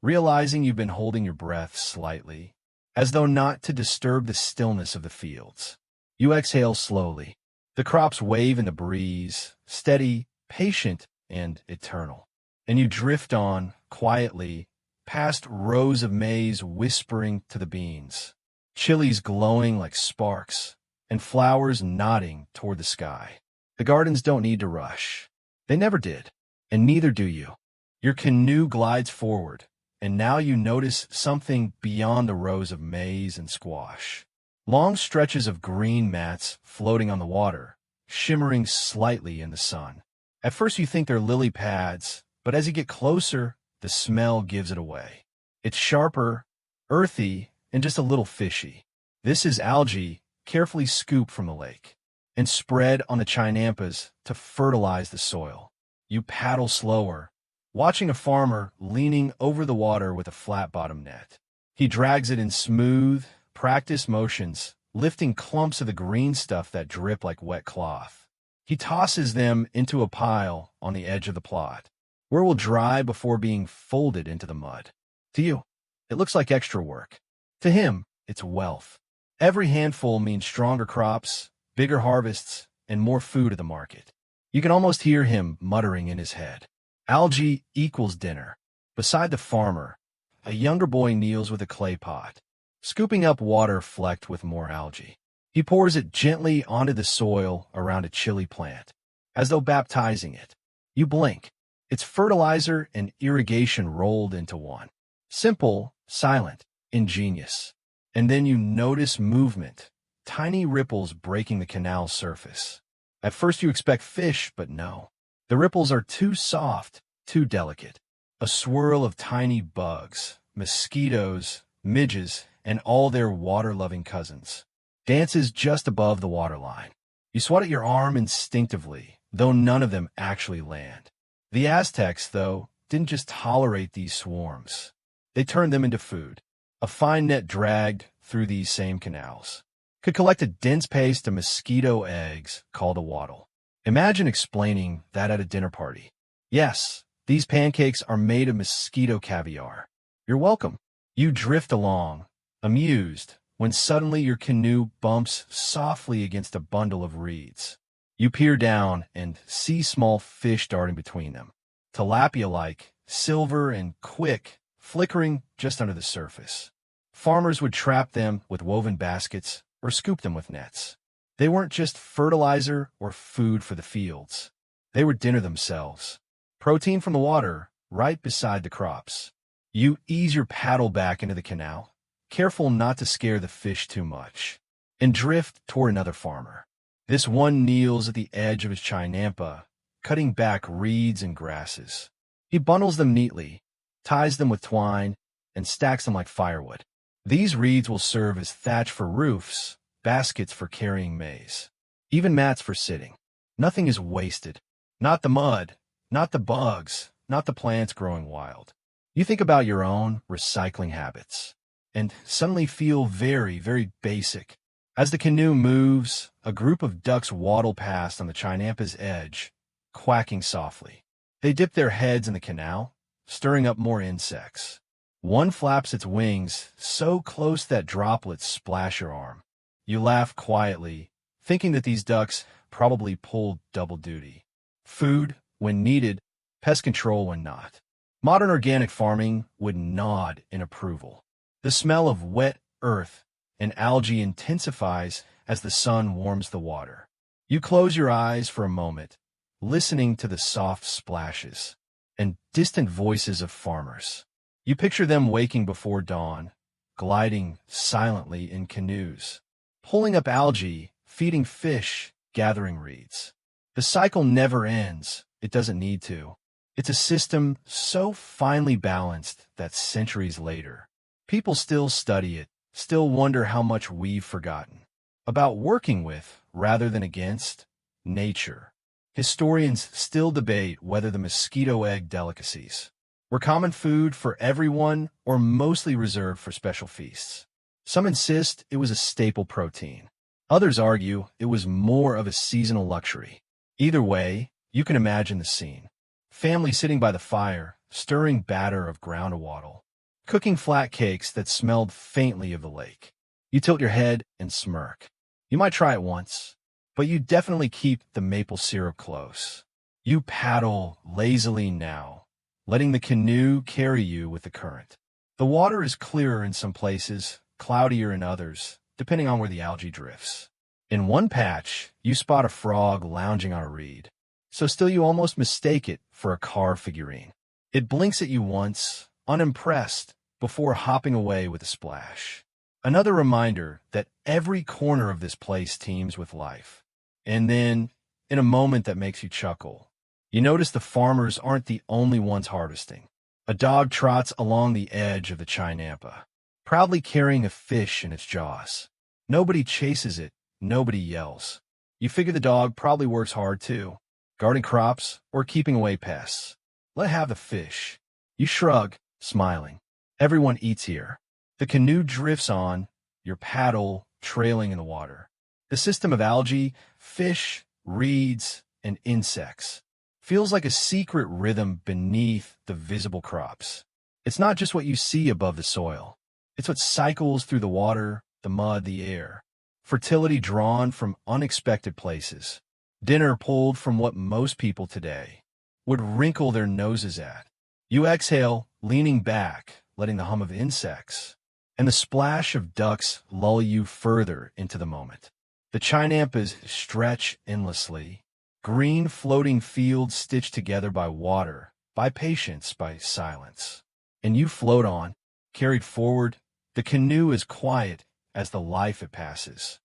realizing you've been holding your breath slightly, as though not to disturb the stillness of the fields. You exhale slowly. The crops wave in the breeze, steady, patient, and eternal. And you drift on, quietly, past rows of maize whispering to the beans, chilies glowing like sparks, and flowers nodding toward the sky. The gardens don't need to rush. They never did, and neither do you. Your canoe glides forward, and now you notice something beyond the rows of maize and squash. Long stretches of green mats floating on the water, shimmering slightly in the sun. At first you think they're lily pads, but as you get closer, the smell gives it away. It's sharper, earthy, and just a little fishy. This is algae carefully scooped from the lake and spread on the Chinampas to fertilize the soil. You paddle slower, watching a farmer leaning over the water with a flat-bottom net. He drags it in smooth, practiced motions, lifting clumps of the green stuff that drip like wet cloth. He tosses them into a pile on the edge of the plot, where it will dry before being folded into the mud. To you, it looks like extra work. To him, it's wealth. Every handful means stronger crops, bigger harvests, and more food at the market. You can almost hear him muttering in his head. Algae equals dinner. Beside the farmer, a younger boy kneels with a clay pot, scooping up water flecked with more algae. He pours it gently onto the soil around a chili plant, as though baptizing it. You blink. It's fertilizer and irrigation rolled into one. Simple, silent, ingenious. And then you notice movement, tiny ripples breaking the canal's surface. At first you expect fish, but no. The ripples are too soft, too delicate. A swirl of tiny bugs, mosquitoes, midges, and all their water-loving cousins dances just above the waterline. You swat at your arm instinctively, though none of them actually land. The Aztecs, though, didn't just tolerate these swarms. They turned them into food. A fine net dragged through these same canals could collect a dense paste of mosquito eggs called a wattle. Imagine explaining that at a dinner party. Yes, these pancakes are made of mosquito caviar. You're welcome. You drift along, amused, when suddenly your canoe bumps softly against a bundle of reeds. You peer down and see small fish darting between them, tilapia-like, silver and quick, flickering just under the surface. Farmers would trap them with woven baskets or scoop them with nets. They weren't just fertilizer or food for the fields. They were dinner themselves. Protein from the water, right beside the crops. You ease your paddle back into the canal, careful not to scare the fish too much, and drift toward another farmer. This one kneels at the edge of his Chinampa, cutting back reeds and grasses. He bundles them neatly, ties them with twine, and stacks them like firewood. These reeds will serve as thatch for roofs, baskets for carrying maize, even mats for sitting. Nothing is wasted. Not the mud, not the bugs, not the plants growing wild. You think about your own recycling habits, and suddenly feel very, very basic. As the canoe moves, a group of ducks waddle past on the Chinampa's edge, quacking softly. They dip their heads in the canal, stirring up more insects. One flaps its wings so close that droplets splash your arm. You laugh quietly, thinking that these ducks probably pulled double duty. Food when needed, pest control when not. Modern organic farming would nod in approval. The smell of wet earth and algae intensifies as the sun warms the water. You close your eyes for a moment, listening to the soft splashes and distant voices of farmers. You picture them waking before dawn, gliding silently in canoes, pulling up algae, feeding fish, gathering reeds. The cycle never ends. It doesn't need to. It's a system so finely balanced that centuries later, people still study it, still wonder how much we've forgotten about working with, rather than against, nature. Historians still debate whether the mosquito egg delicacies were common food for everyone or mostly reserved for special feasts. Some insist it was a staple protein. Others argue it was more of a seasonal luxury. Either way, you can imagine the scene. Family sitting by the fire, stirring batter of ground waddle, cooking flat cakes that smelled faintly of the lake. You tilt your head and smirk. You might try it once, but you definitely keep the maple syrup close. You paddle lazily now, letting the canoe carry you with the current. The water is clearer in some places, cloudier in others, depending on where the algae drifts. In one patch, you spot a frog lounging on a reed, so still you almost mistake it for a car figurine. It blinks at you once, unimpressed, before hopping away with a splash. Another reminder that every corner of this place teems with life. And then, in a moment that makes you chuckle, you notice the farmers aren't the only ones harvesting. A dog trots along the edge of the Chinampa, proudly carrying a fish in its jaws. Nobody chases it, nobody yells. You figure the dog probably works hard too, guarding crops or keeping away pests. Let have the fish. You shrug, smiling. Everyone eats here. The canoe drifts on, your paddle trailing in the water. The system of algae, fish, reeds, and insects feels like a secret rhythm beneath the visible crops. It's not just what you see above the soil. It's what cycles through the water, the mud, the air. Fertility drawn from unexpected places. Dinner pulled from what most people today would wrinkle their noses at. You exhale, leaning back, letting the hum of insects and the splash of ducks lull you further into the moment. The Chinampas stretch endlessly, green floating fields stitched together by water, by patience, by silence. And you float on, carried forward. The canoe is quiet as the life it passes.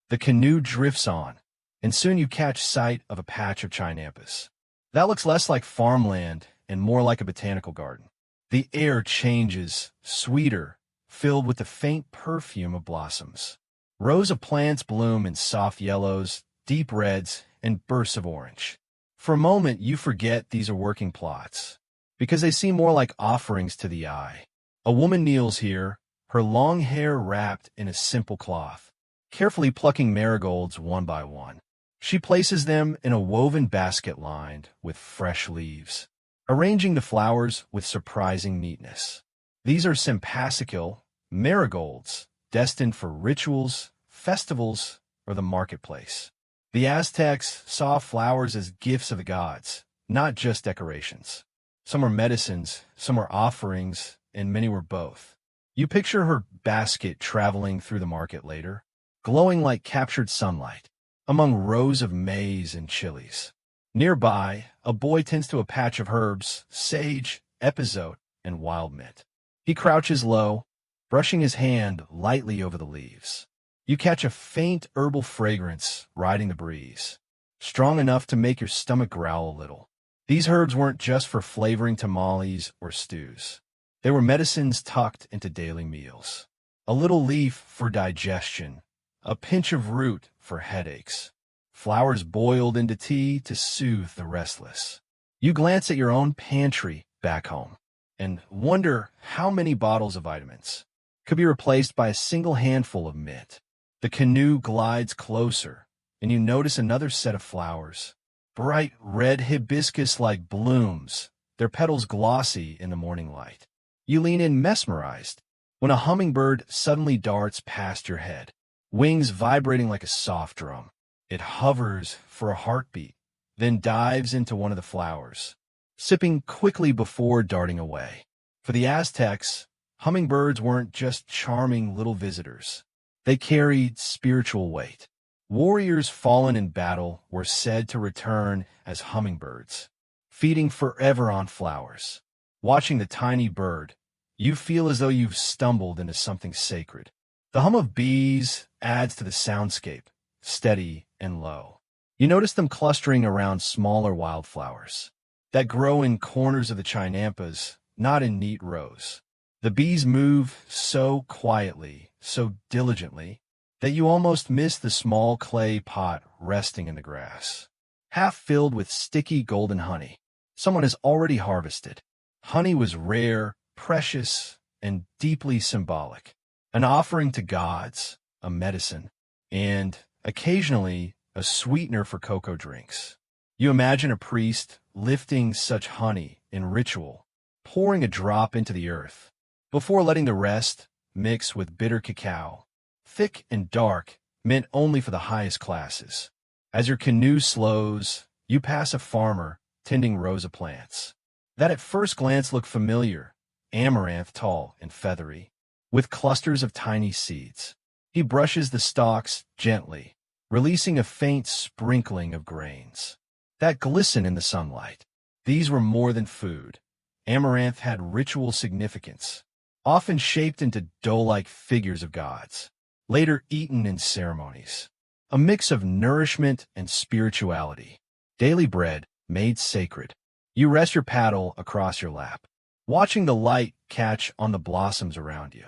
The canoe drifts on, and soon you catch sight of a patch of Chinampas. That looks less like farmland and more like a botanical garden. The air changes, sweeter, filled with the faint perfume of blossoms. Rows of plants bloom in soft yellows, deep reds, and bursts of orange. For a moment, you forget these are working plots, because they seem more like offerings to the eye. A woman kneels here, her long hair wrapped in a simple cloth, carefully plucking marigolds one by one. She places them in a woven basket lined with fresh leaves, arranging the flowers with surprising neatness. These are sympacical marigolds, destined for rituals, festivals, or the marketplace. The Aztecs saw flowers as gifts of the gods, not just decorations. Some were medicines, some were offerings, and many were both. You picture her basket traveling through the market later, glowing like captured sunlight, among rows of maize and chilies. Nearby, a boy tends to a patch of herbs, sage, epazote, and wild mint. He crouches low, brushing his hand lightly over the leaves. You catch a faint herbal fragrance riding the breeze, strong enough to make your stomach growl a little. These herbs weren't just for flavoring tamales or stews. They were medicines tucked into daily meals. A little leaf for digestion, a pinch of root for headaches. Flowers boiled into tea to soothe the restless. You glance at your own pantry back home and wonder how many bottles of vitamins could be replaced by a single handful of mint. The canoe glides closer, and you notice another set of flowers. Bright red hibiscus-like blooms, their petals glossy in the morning light. You lean in mesmerized when a hummingbird suddenly darts past your head, wings vibrating like a soft drum. It hovers for a heartbeat, then dives into one of the flowers, sipping quickly before darting away. For the Aztecs, hummingbirds weren't just charming little visitors. They carried spiritual weight. Warriors fallen in battle were said to return as hummingbirds, feeding forever on flowers. Watching the tiny bird, you feel as though you've stumbled into something sacred. The hum of bees adds to the soundscape, steady and low. You notice them clustering around smaller wildflowers that grow in corners of the chinampas, not in neat rows. The bees move so quietly, so diligently, that you almost miss the small clay pot resting in the grass, half filled with sticky golden honey. Someone has already harvested. Honey was rare, precious, and deeply symbolic. An offering to gods, a medicine, and, occasionally, a sweetener for cocoa drinks. You imagine a priest lifting such honey in ritual, pouring a drop into the earth, before letting the rest mix with bitter cacao, thick and dark, meant only for the highest classes. As your canoe slows, you pass a farmer tending rows of plants that at first glance look familiar, amaranth tall and feathery, with clusters of tiny seeds. He brushes the stalks gently, releasing a faint sprinkling of grains that glisten in the sunlight. These were more than food. Amaranth had ritual significance, often shaped into dough-like figures of gods, later eaten in ceremonies. A mix of nourishment and spirituality. Daily bread made sacred. You rest your paddle across your lap, watching the light catch on the blossoms around you.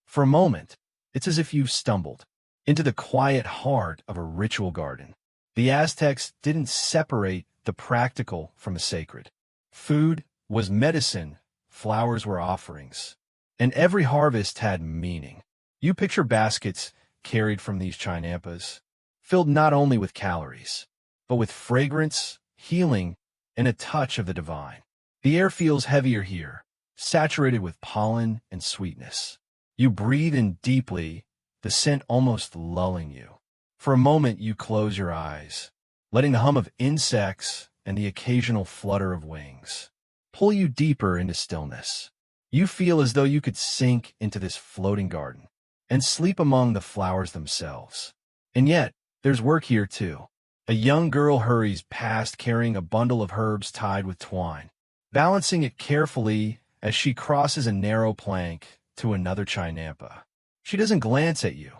For a moment, it's as if you've stumbled into the quiet heart of a ritual garden. The Aztecs didn't separate the practical from the sacred. Food was medicine, flowers were offerings, and every harvest had meaning. You picture baskets carried from these chinampas, filled not only with calories, but with fragrance, healing, and a touch of the divine. The air feels heavier here, saturated with pollen and sweetness. You breathe in deeply, the scent almost lulling you. For a moment you close your eyes, letting the hum of insects and the occasional flutter of wings pull you deeper into stillness. You feel as though you could sink into this floating garden and sleep among the flowers themselves. And yet, there's work here too. A young girl hurries past carrying a bundle of herbs tied with twine, balancing it carefully as she crosses a narrow plank to another chinampa. She doesn't glance at you.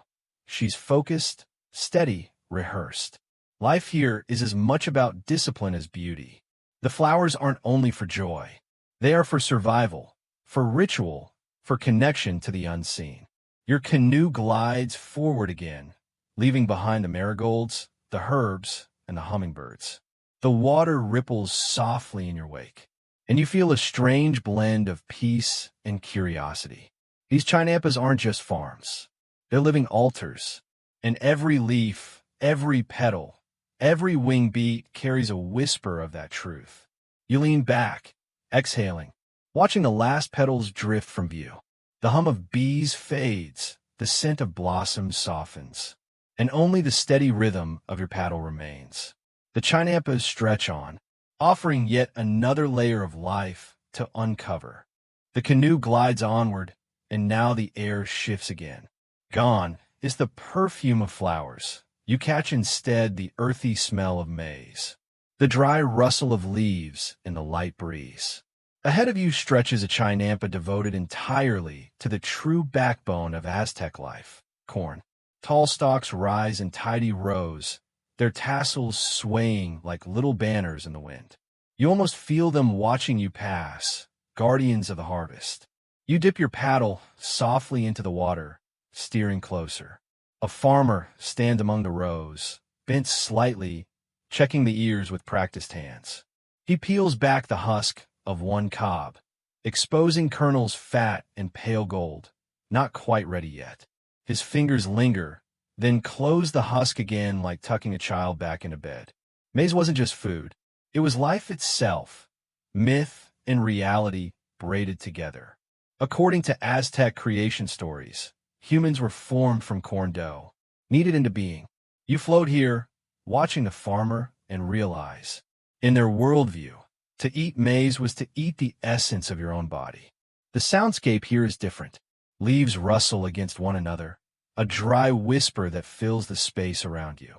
She's focused, steady, rehearsed. Life here is as much about discipline as beauty. The flowers aren't only for joy. They are for survival, for ritual, for connection to the unseen. Your canoe glides forward again, leaving behind the marigolds, the herbs, and the hummingbirds. The water ripples softly in your wake, and you feel a strange blend of peace and curiosity. These chinampas aren't just farms. They're living altars, and every leaf, every petal, every wing beat carries a whisper of that truth. You lean back, exhaling, watching the last petals drift from view. The hum of bees fades, the scent of blossoms softens, and only the steady rhythm of your paddle remains. The chinampas stretch on, offering yet another layer of life to uncover. The canoe glides onward, and now the air shifts again. Gone is the perfume of flowers. You catch instead the earthy smell of maize, the dry rustle of leaves in the light breeze. Ahead of you stretches a chinampa devoted entirely to the true backbone of Aztec life, corn. Tall stalks rise in tidy rows, their tassels swaying like little banners in the wind. You almost feel them watching you pass, guardians of the harvest. You dip your paddle softly into the water, steering closer. A farmer stands among the rows, bent slightly, checking the ears with practiced hands. He peels back the husk of one cob, exposing kernels fat and pale gold, not quite ready yet. His fingers linger, then close the husk again like tucking a child back into bed. Maize wasn't just food. It was life itself, myth and reality braided together. According to Aztec creation stories, humans were formed from corn dough, kneaded into being. You float here, watching the farmer, and realize, in their worldview, to eat maize was to eat the essence of your own body. The soundscape here is different. Leaves rustle against one another, a dry whisper that fills the space around you.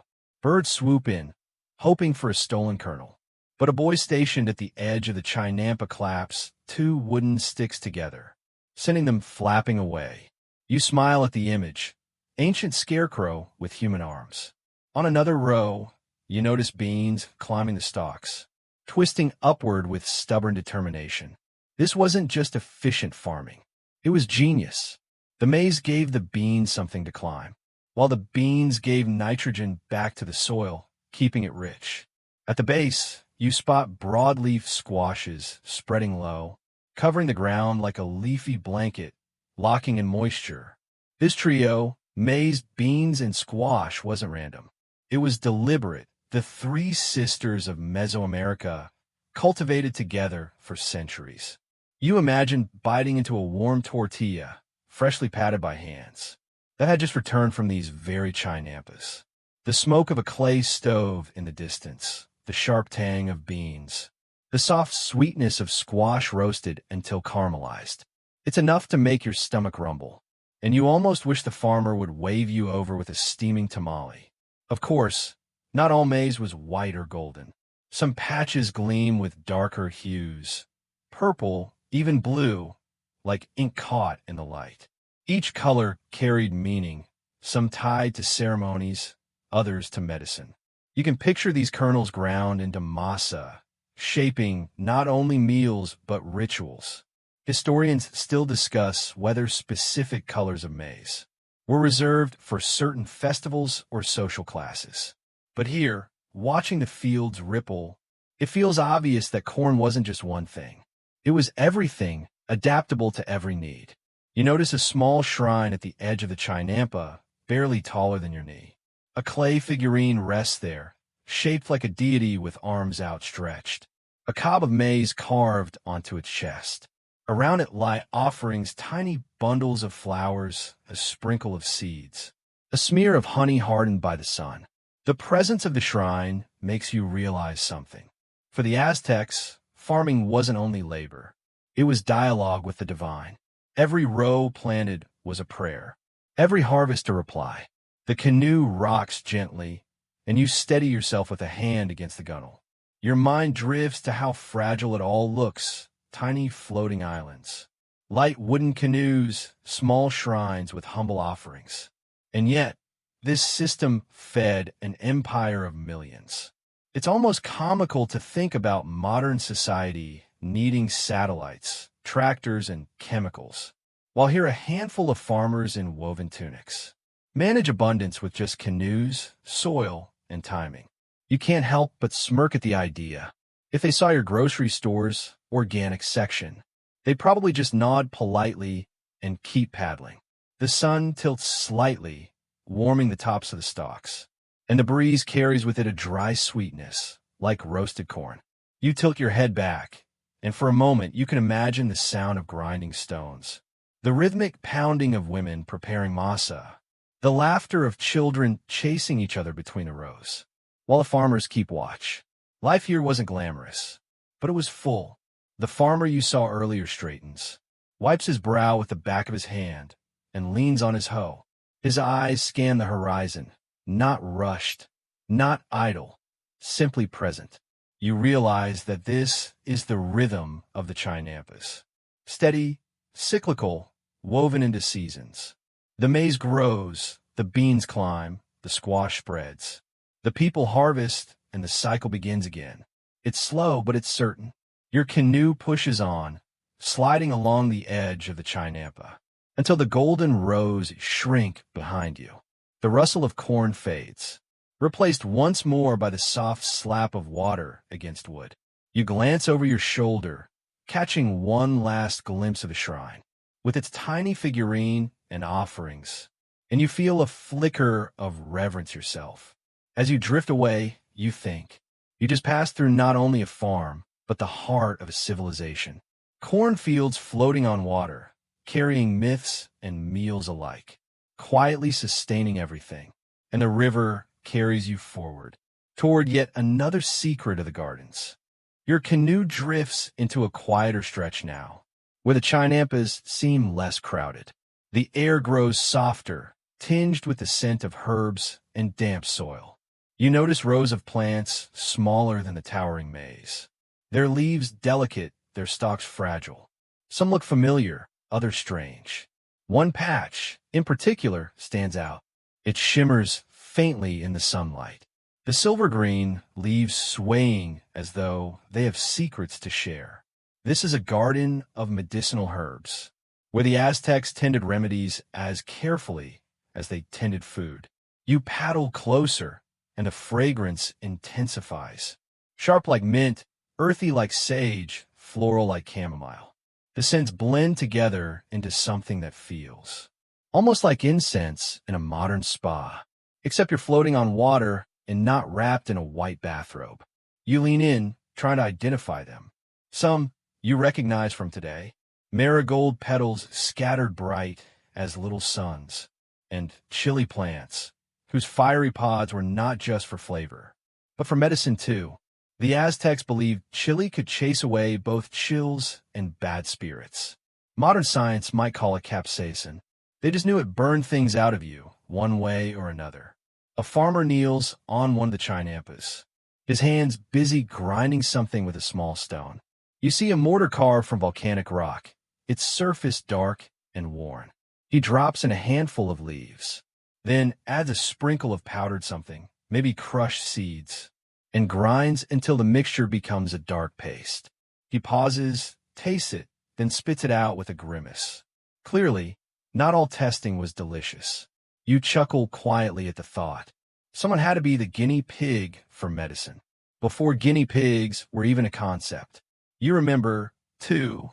Birds swoop in, hoping for a stolen kernel. But a boy stationed at the edge of the chinampa claps two wooden sticks together, sending them flapping away. You smile at the image, ancient scarecrow with human arms. On another row, you notice beans climbing the stalks, twisting upward with stubborn determination. This wasn't just efficient farming. It was genius. The maize gave the beans something to climb, while the beans gave nitrogen back to the soil, keeping it rich. At the base, you spot broadleaf squashes spreading low, covering the ground like a leafy blanket, locking in moisture. This trio, maize, beans, and squash, wasn't random. It was deliberate. The three sisters of Mesoamerica, cultivated together for centuries. You imagine biting into a warm tortilla, freshly patted by hands, that had just returned from these very chinampas. The smoke of a clay stove in the distance, the sharp tang of beans, the soft sweetness of squash roasted until caramelized. It's enough to make your stomach rumble, and you almost wish the farmer would wave you over with a steaming tamale. Of course, not all maize was white or golden. Some patches gleam with darker hues, purple, even blue, like ink caught in the light. Each color carried meaning, some tied to ceremonies, others to medicine. You can picture these kernels ground into masa, shaping not only meals but rituals. Historians still discuss whether specific colors of maize were reserved for certain festivals or social classes. But here, watching the fields ripple, it feels obvious that corn wasn't just one thing. It was everything, adaptable to every need. You notice a small shrine at the edge of the chinampa, barely taller than your knee. A clay figurine rests there, shaped like a deity with arms outstretched. A cob of maize carved onto its chest. Around it lie offerings, tiny bundles of flowers, a sprinkle of seeds, a smear of honey hardened by the sun. The presence of the shrine makes you realize something. For the Aztecs, farming wasn't only labor. It was dialogue with the divine. Every row planted was a prayer. Every harvest a reply. The canoe rocks gently, and you steady yourself with a hand against the gunwale. Your mind drifts to how fragile it all looks, tiny floating islands. Light wooden canoes, small shrines with humble offerings. And yet, this system fed an empire of millions. It's almost comical to think about modern society needing satellites, tractors, and chemicals, while here a handful of farmers in woven tunics manage abundance with just canoes, soil, and timing. You can't help but smirk at the idea. If they saw your grocery store's organic section, they'd probably just nod politely and keep paddling. The sun tilts slightly, warming the tops of the stalks, and the breeze carries with it a dry sweetness, like roasted corn. You tilt your head back, and for a moment you can imagine the sound of grinding stones, the rhythmic pounding of women preparing masa, the laughter of children chasing each other between the rows, while the farmers keep watch. Life here wasn't glamorous, but it was full. The farmer you saw earlier straightens, wipes his brow with the back of his hand, and leans on his hoe. His eyes scan the horizon, not rushed, not idle, simply present. You realize that this is the rhythm of the chinampas. Steady, cyclical, woven into seasons. The maize grows, the beans climb, the squash spreads. The people harvest, and the cycle begins again. It's slow, but it's certain. Your canoe pushes on, sliding along the edge of the chinampa, until the golden rows shrink behind you. The rustle of corn fades, replaced once more by the soft slap of water against wood. You glance over your shoulder, catching one last glimpse of the shrine, with its tiny figurine and offerings, and you feel a flicker of reverence yourself. As you drift away, you think. You just passed through not only a farm, but the heart of a civilization. Cornfields floating on water, carrying myths and meals alike, quietly sustaining everything. And the river carries you forward, toward yet another secret of the gardens. Your canoe drifts into a quieter stretch now, where the chinampas seem less crowded. The air grows softer, tinged with the scent of herbs and damp soil. You notice rows of plants smaller than the towering maze. Their leaves delicate, their stalks fragile. Some look familiar, others strange. One patch, in particular, stands out. It shimmers faintly in the sunlight. The silver-green leaves swaying as though they have secrets to share. This is a garden of medicinal herbs, where the Aztecs tended remedies as carefully as they tended food. You paddle closer, and the fragrance intensifies. Sharp like mint, earthy like sage, floral like chamomile. The scents blend together into something that feels almost like incense in a modern spa, except you're floating on water and not wrapped in a white bathrobe. You lean in, trying to identify them. Some you recognize from today. Marigold petals scattered bright as little suns, and chili plants, whose fiery pods were not just for flavor, but for medicine too. The Aztecs believed chili could chase away both chills and bad spirits. Modern science might call it capsaicin. They just knew it burned things out of you, one way or another. A farmer kneels on one of the chinampas, his hands busy grinding something with a small stone. You see a mortar carved from volcanic rock, its surface dark and worn. He drops in a handful of leaves, then adds a sprinkle of powdered something, maybe crushed seeds, and grinds until the mixture becomes a dark paste. He pauses, tastes it, then spits it out with a grimace. Clearly, not all testing was delicious. You chuckle quietly at the thought. Someone had to be the guinea pig for medicine, before guinea pigs were even a concept. You remember, too,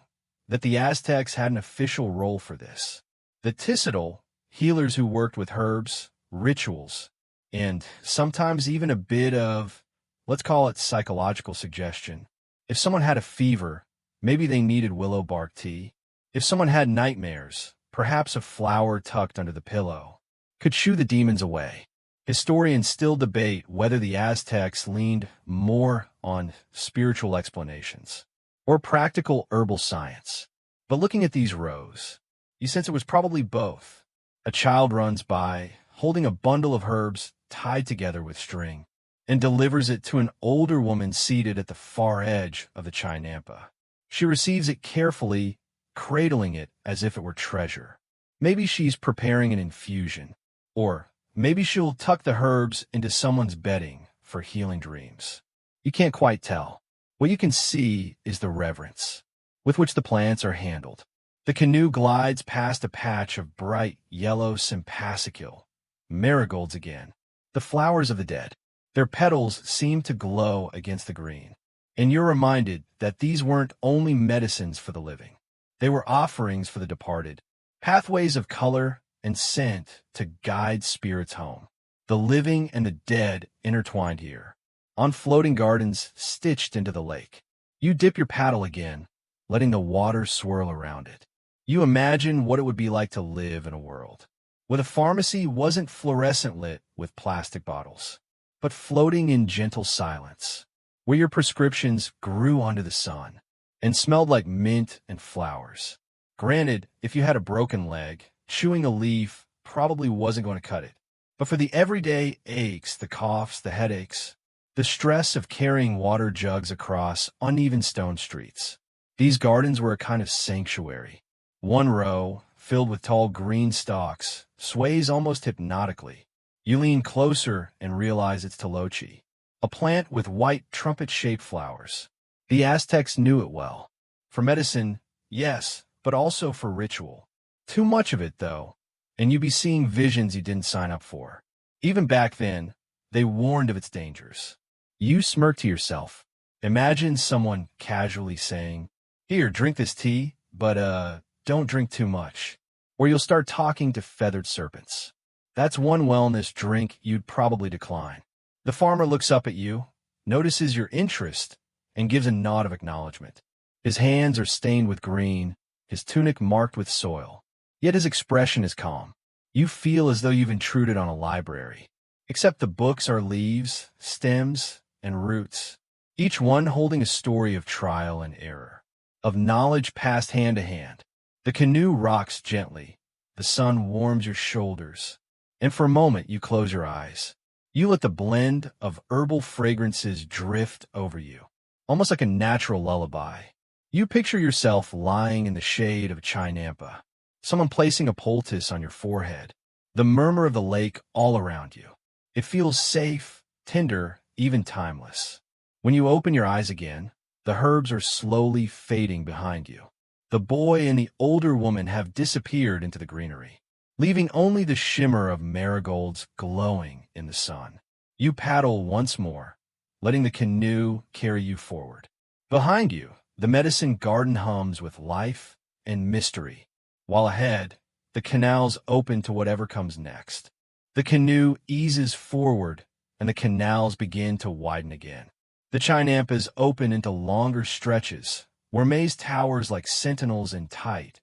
that the Aztecs had an official role for this. The Ticidal, healers who worked with herbs, rituals, and sometimes even a bit of, let's call it psychological suggestion. If someone had a fever, maybe they needed willow bark tea. If someone had nightmares, perhaps a flower tucked under the pillow could shoo the demons away. Historians still debate whether the Aztecs leaned more on spiritual explanations or practical herbal science. But looking at these rows, you sense it was probably both. A child runs by, holding a bundle of herbs tied together with string, and delivers it to an older woman seated at the far edge of the chinampa. She receives it carefully, cradling it as if it were treasure. Maybe she's preparing an infusion, or maybe she'll tuck the herbs into someone's bedding for healing dreams. You can't quite tell. What you can see is the reverence with which the plants are handled. The canoe glides past a patch of bright yellow sympasicule, marigolds again, the flowers of the dead. Their petals seem to glow against the green, and you're reminded that these weren't only medicines for the living. They were offerings for the departed, pathways of color and scent to guide spirits home. The living and the dead intertwined here, on floating gardens stitched into the lake. You dip your paddle again, letting the water swirl around it. You imagine what it would be like to live in a world where the pharmacy wasn't fluorescent lit with plastic bottles, but floating in gentle silence, where your prescriptions grew under the sun and smelled like mint and flowers. Granted, if you had a broken leg, chewing a leaf probably wasn't going to cut it. But for the everyday aches, the coughs, the headaches, the stress of carrying water jugs across uneven stone streets, these gardens were a kind of sanctuary. One row, filled with tall green stalks, sways almost hypnotically. You lean closer and realize it's tolochi, a plant with white trumpet-shaped flowers. The Aztecs knew it well. For medicine, yes, but also for ritual. Too much of it, though, and you'd be seeing visions you didn't sign up for. Even back then, they warned of its dangers. You smirk to yourself. Imagine someone casually saying, "Here, drink this tea, but don't drink too much, or you'll start talking to feathered serpents." That's one wellness drink you'd probably decline. The farmer looks up at you, notices your interest, and gives a nod of acknowledgement. His hands are stained with green, his tunic marked with soil, yet his expression is calm. You feel as though you've intruded on a library, except the books are leaves, stems, and roots, each one holding a story of trial and error, of knowledge passed hand to hand. The canoe rocks gently, the sun warms your shoulders, and for a moment you close your eyes. You let the blend of herbal fragrances drift over you, almost like a natural lullaby. You picture yourself lying in the shade of a chai nampa, someone placing a poultice on your forehead, the murmur of the lake all around you. It feels safe, tender, even timeless. When you open your eyes again, the herbs are slowly fading behind you. The boy and the older woman have disappeared into the greenery, leaving only the shimmer of marigolds glowing in the sun. You paddle once more, letting the canoe carry you forward. Behind you, the medicine garden hums with life and mystery, while ahead, the canals open to whatever comes next. The canoe eases forward, and the canals begin to widen again. The Chinampas open into longer stretches, where maize towers like sentinels in tight,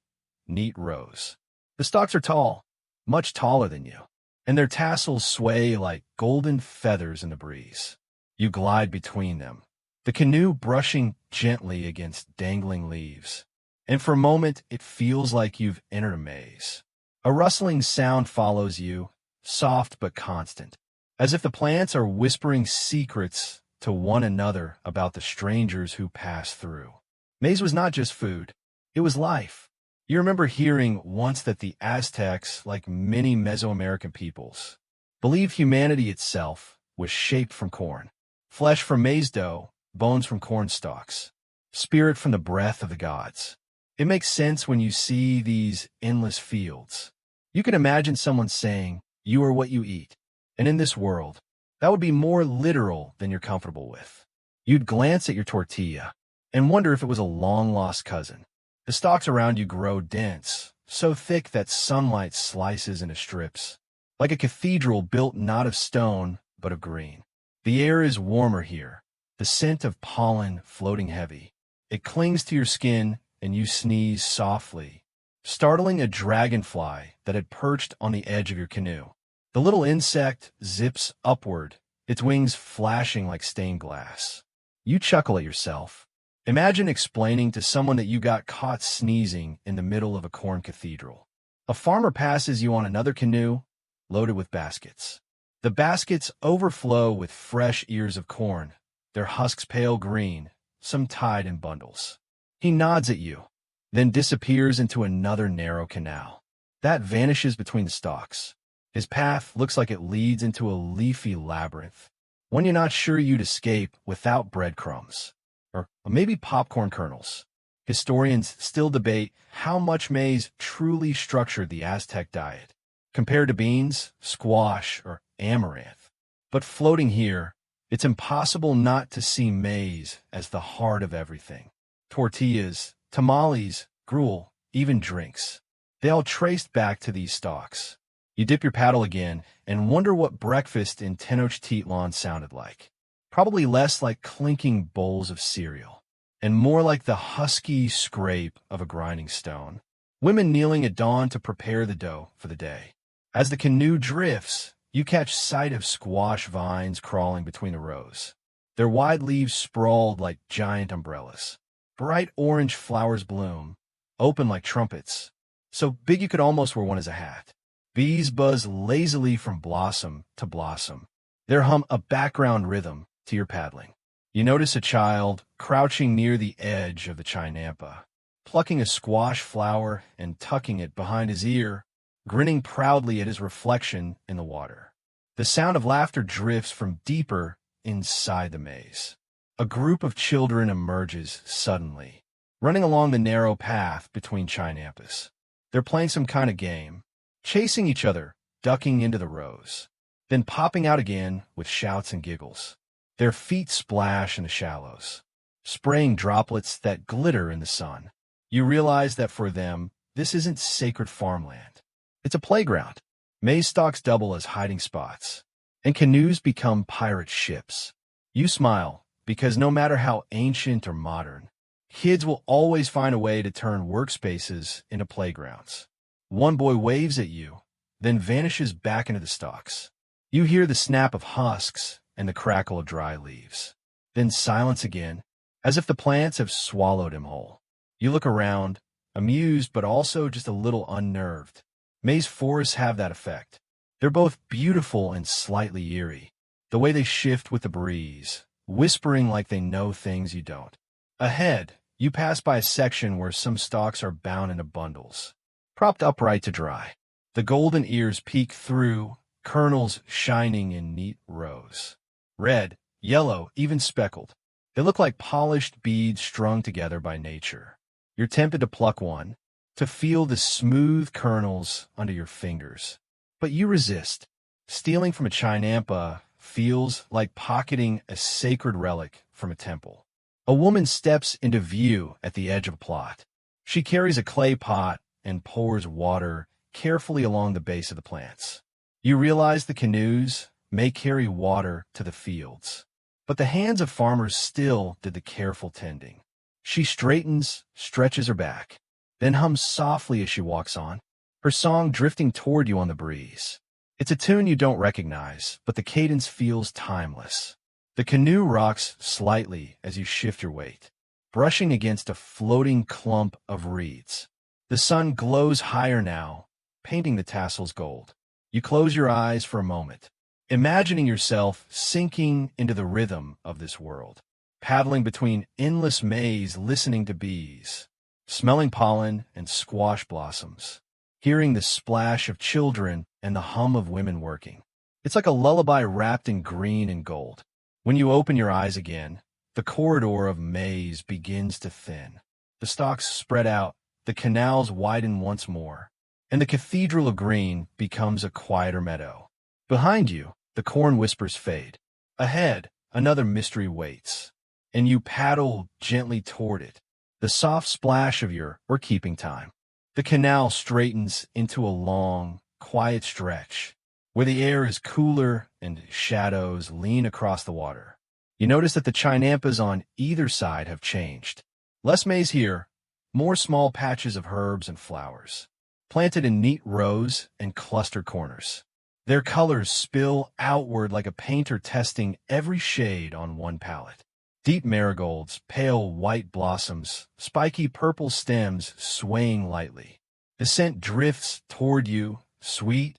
neat rows. The stalks are tall, much taller than you, and their tassels sway like golden feathers in the breeze. You glide between them, the canoe brushing gently against dangling leaves. And for a moment, it feels like you've entered a maze. A rustling sound follows you, soft but constant, as if the plants are whispering secrets to one another about the strangers who pass through. Maize was not just food, it was life. You remember hearing once that the Aztecs, like many Mesoamerican peoples, believed humanity itself was shaped from corn, flesh from maize dough, bones from corn stalks, spirit from the breath of the gods. It makes sense when you see these endless fields. You can imagine someone saying, "You are what you eat." And in this world, that would be more literal than you're comfortable with. You'd glance at your tortilla and wonder if it was a long-lost cousin. The stalks around you grow dense, so thick that sunlight slices into strips, like a cathedral built not of stone, but of green. The air is warmer here, the scent of pollen floating heavy. It clings to your skin, and you sneeze softly, startling a dragonfly that had perched on the edge of your canoe. The little insect zips upward, its wings flashing like stained glass. You chuckle at yourself. Imagine explaining to someone that you got caught sneezing in the middle of a corn cathedral. A farmer passes you on another canoe, loaded with baskets. The baskets overflow with fresh ears of corn, their husks pale green, some tied in bundles. He nods at you, then disappears into another narrow canal. That vanishes between the stalks. His path looks like it leads into a leafy labyrinth, one you're not sure you'd escape without breadcrumbs, or maybe popcorn kernels. Historians still debate how much maize truly structured the Aztec diet, compared to beans, squash, or amaranth. But floating here, it's impossible not to see maize as the heart of everything. Tortillas, tamales, gruel, even drinks. They all traced back to these stalks. You dip your paddle again and wonder what breakfast in Tenochtitlan sounded like. Probably less like clinking bowls of cereal, and more like the husky scrape of a grinding stone. Women kneeling at dawn to prepare the dough for the day. As the canoe drifts, you catch sight of squash vines crawling between the rows, their wide leaves sprawled like giant umbrellas. Bright orange flowers bloom, open like trumpets, so big you could almost wear one as a hat. Bees buzz lazily from blossom to blossom, their hum a background rhythm to your paddling. You notice a child crouching near the edge of the Chinampa, plucking a squash flower and tucking it behind his ear, grinning proudly at his reflection in the water. The sound of laughter drifts from deeper inside the maze. A group of children emerges suddenly, running along the narrow path between Chinampas. They're playing some kind of game, chasing each other, ducking into the rows, then popping out again with shouts and giggles. Their feet splash in the shallows, spraying droplets that glitter in the sun. You realize that for them, this isn't sacred farmland. It's a playground. Maize stalks double as hiding spots, and canoes become pirate ships. You smile, because no matter how ancient or modern, kids will always find a way to turn workspaces into playgrounds. One boy waves at you, then vanishes back into the stalks. You hear the snap of husks and the crackle of dry leaves. Then silence again, as if the plants have swallowed him whole. You look around, amused but also just a little unnerved. Maize forests have that effect. They're both beautiful and slightly eerie. the way they shift with the breeze, whispering like they know things you don't. Ahead, you pass by a section where some stalks are bound into bundles, propped upright to dry. The golden ears peek through, kernels shining in neat rows. Red, yellow, even speckled. They look like polished beads strung together by nature. You're tempted to pluck one, to feel the smooth kernels under your fingers. But you resist. Stealing from a chinampa feels like pocketing a sacred relic from a temple. A woman steps into view at the edge of a plot. She carries a clay pot and pours water carefully along the base of the plants. You realize the canoes may carry water to the fields, but the hands of farmers still did the careful tending. She straightens, stretches her back, then hums softly as she walks on, her song drifting toward you on the breeze. It's a tune you don't recognize, but the cadence feels timeless. The canoe rocks slightly as you shift your weight, brushing against a floating clump of reeds. The sun glows higher now, painting the tassels gold. You close your eyes for a moment, imagining yourself sinking into the rhythm of this world, paddling between endless maze, listening to bees, smelling pollen and squash blossoms, hearing the splash of children and the hum of women working. It's like a lullaby wrapped in green and gold. When you open your eyes again, the corridor of maze begins to thin. The stalks spread out, the canals widen once more, and the cathedral of green becomes a quieter meadow. Behind you, the corn whispers fade. Ahead, another mystery waits, and you paddle gently toward it, the soft splash of your "we're keeping time." The canal straightens into a long, quiet stretch, where the air is cooler and shadows lean across the water. You notice that the chinampas on either side have changed. Less maize here, more small patches of herbs and flowers, planted in neat rows and clustered corners. Their colors spill outward like a painter testing every shade on one palette. Deep marigolds, pale white blossoms, spiky purple stems swaying lightly. The scent drifts toward you, sweet,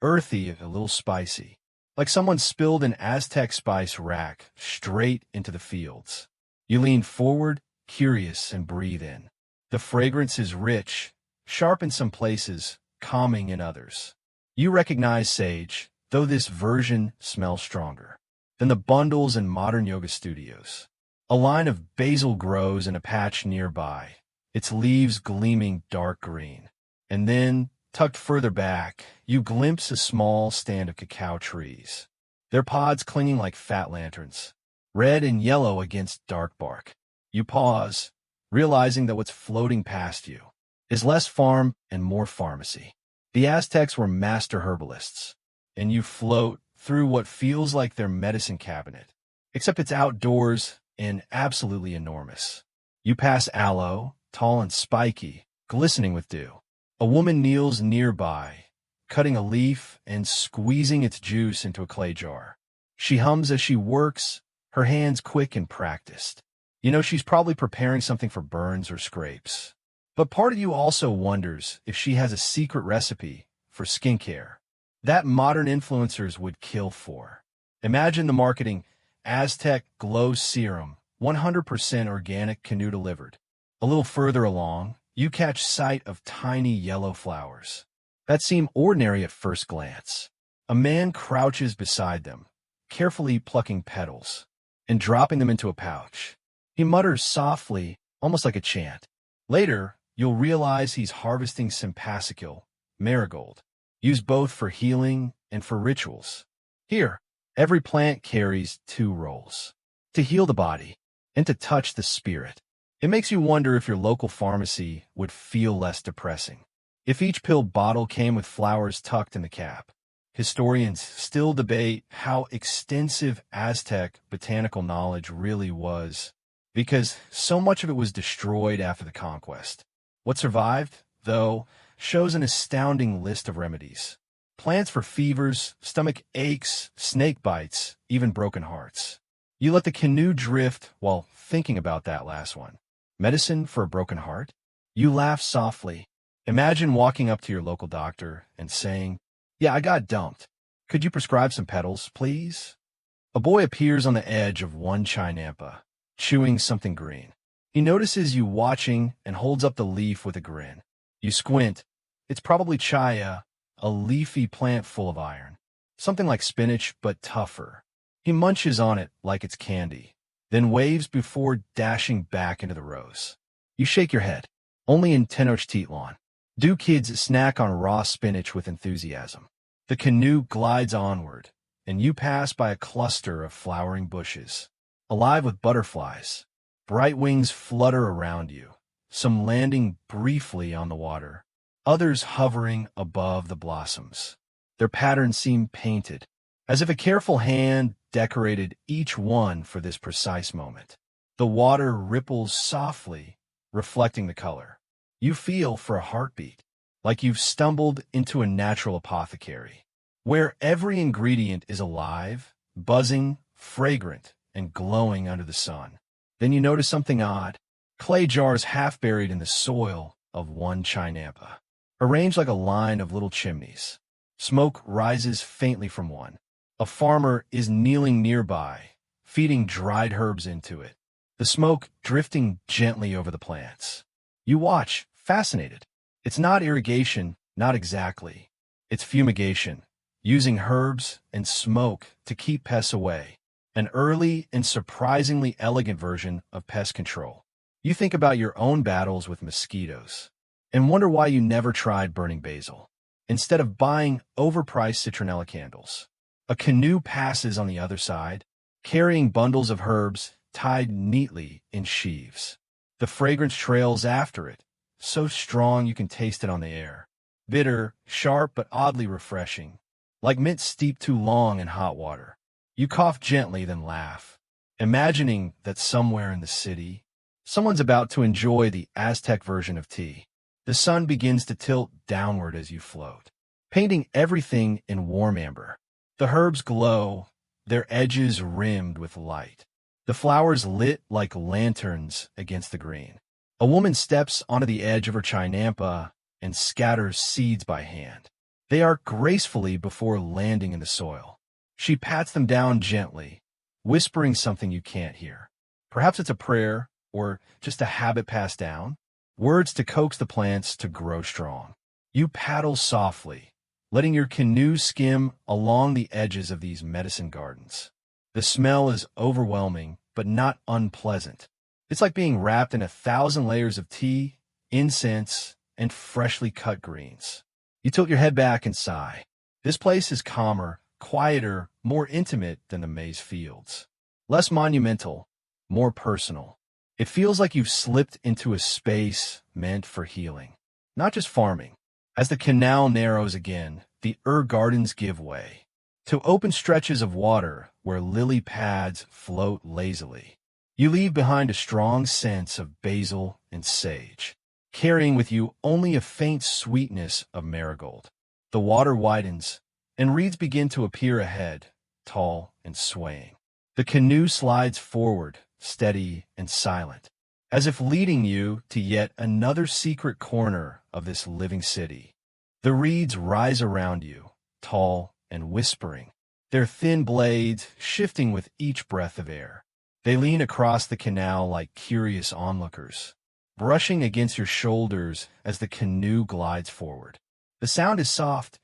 earthy, a little spicy, like someone spilled an Aztec spice rack straight into the fields. You lean forward, curious, and breathe in. The fragrance is rich, sharp in some places, calming in others. You recognize sage, though this version smells stronger than the bundles in modern yoga studios. A line of basil grows in a patch nearby, its leaves gleaming dark green. And then, tucked further back, you glimpse a small stand of cacao trees, their pods clinging like fat lanterns, red and yellow against dark bark. You pause, realizing that what's floating past you is less farm and more pharmacy. The Aztecs were master herbalists, and you float through what feels like their medicine cabinet, except it's outdoors and absolutely enormous. You pass aloe, tall and spiky, glistening with dew. A woman kneels nearby, cutting a leaf and squeezing its juice into a clay jar. She hums as she works, her hands quick and practiced. You know she's probably preparing something for burns or scrapes. But part of you also wonders if she has a secret recipe for skincare that modern influencers would kill for. Imagine the marketing: Aztec Glow Serum, 100% organic, canoe delivered. A little further along, you catch sight of tiny yellow flowers that seem ordinary at first glance. A man crouches beside them, carefully plucking petals and dropping them into a pouch. He mutters softly, almost like a chant. Later, you'll realize he's harvesting simpasicule, marigold, used both for healing and for rituals. Here, every plant carries two roles: to heal the body and to touch the spirit. It makes you wonder if your local pharmacy would feel less depressing if each pill bottle came with flowers tucked in the cap. Historians still debate how extensive Aztec botanical knowledge really was, because so much of it was destroyed after the conquest. What survived, though, shows an astounding list of remedies. Plants for fevers, stomach aches, snake bites, even broken hearts. You let the canoe drift while thinking about that last one. Medicine for a broken heart? You laugh softly. Imagine walking up to your local doctor and saying, "Yeah, I got dumped. Could you prescribe some petals, please?" A boy appears on the edge of one chinampa, chewing something green. He notices you watching and holds up the leaf with a grin. You squint. It's probably chaya, a leafy plant full of iron. Something like spinach, but tougher. He munches on it like it's candy, then waves before dashing back into the rows. You shake your head. Only in Tenochtitlan do kids snack on raw spinach with enthusiasm. The canoe glides onward, and you pass by a cluster of flowering bushes, alive with butterflies. Bright wings flutter around you, some landing briefly on the water, others hovering above the blossoms. Their patterns seem painted, as if a careful hand decorated each one for this precise moment. The water ripples softly, reflecting the color. You feel for a heartbeat, like you've stumbled into a natural apothecary, where every ingredient is alive, buzzing, fragrant, and glowing under the sun. Then you notice something odd. Clay jars half buried in the soil of one chinampa, arranged like a line of little chimneys. Smoke rises faintly from one. A farmer is kneeling nearby, feeding dried herbs into it, the smoke drifting gently over the plants. You watch, fascinated. It's not irrigation, not exactly. It's fumigation, using herbs and smoke to keep pests away. An early and surprisingly elegant version of pest control. You think about your own battles with mosquitoes and wonder why you never tried burning basil instead of buying overpriced citronella candles. A canoe passes on the other side, carrying bundles of herbs tied neatly in sheaves. The fragrance trails after it, so strong you can taste it on the air. Bitter, sharp, but oddly refreshing, like mint steeped too long in hot water. You cough gently, then laugh, imagining that somewhere in the city, someone's about to enjoy the Aztec version of tea. The sun begins to tilt downward as you float, painting everything in warm amber. The herbs glow, their edges rimmed with light. The flowers lit like lanterns against the green. A woman steps onto the edge of her chinampa and scatters seeds by hand. They arc gracefully before landing in the soil. She pats them down gently, whispering something you can't hear. Perhaps it's a prayer, or just a habit passed down. Words to coax the plants to grow strong. You paddle softly, letting your canoe skim along the edges of these medicine gardens. The smell is overwhelming, but not unpleasant. It's like being wrapped in 1,000 layers of tea, incense, and freshly cut greens. You tilt your head back and sigh. This place is calmer, quieter, more intimate than the maize fields. Less monumental, more personal. It feels like you've slipped into a space meant for healing, not just farming. As the canal narrows again, the gardens give way to open stretches of water where lily pads float lazily. You leave behind a strong sense of basil and sage, carrying with you only a faint sweetness of marigold. The water widens, and reeds begin to appear ahead, tall and swaying. The canoe slides forward, steady and silent, as if leading you to yet another secret corner of this living city. The reeds rise around you, tall and whispering, their thin blades shifting with each breath of air. They lean across the canal like curious onlookers, brushing against your shoulders as the canoe glides forward. The sound is soft,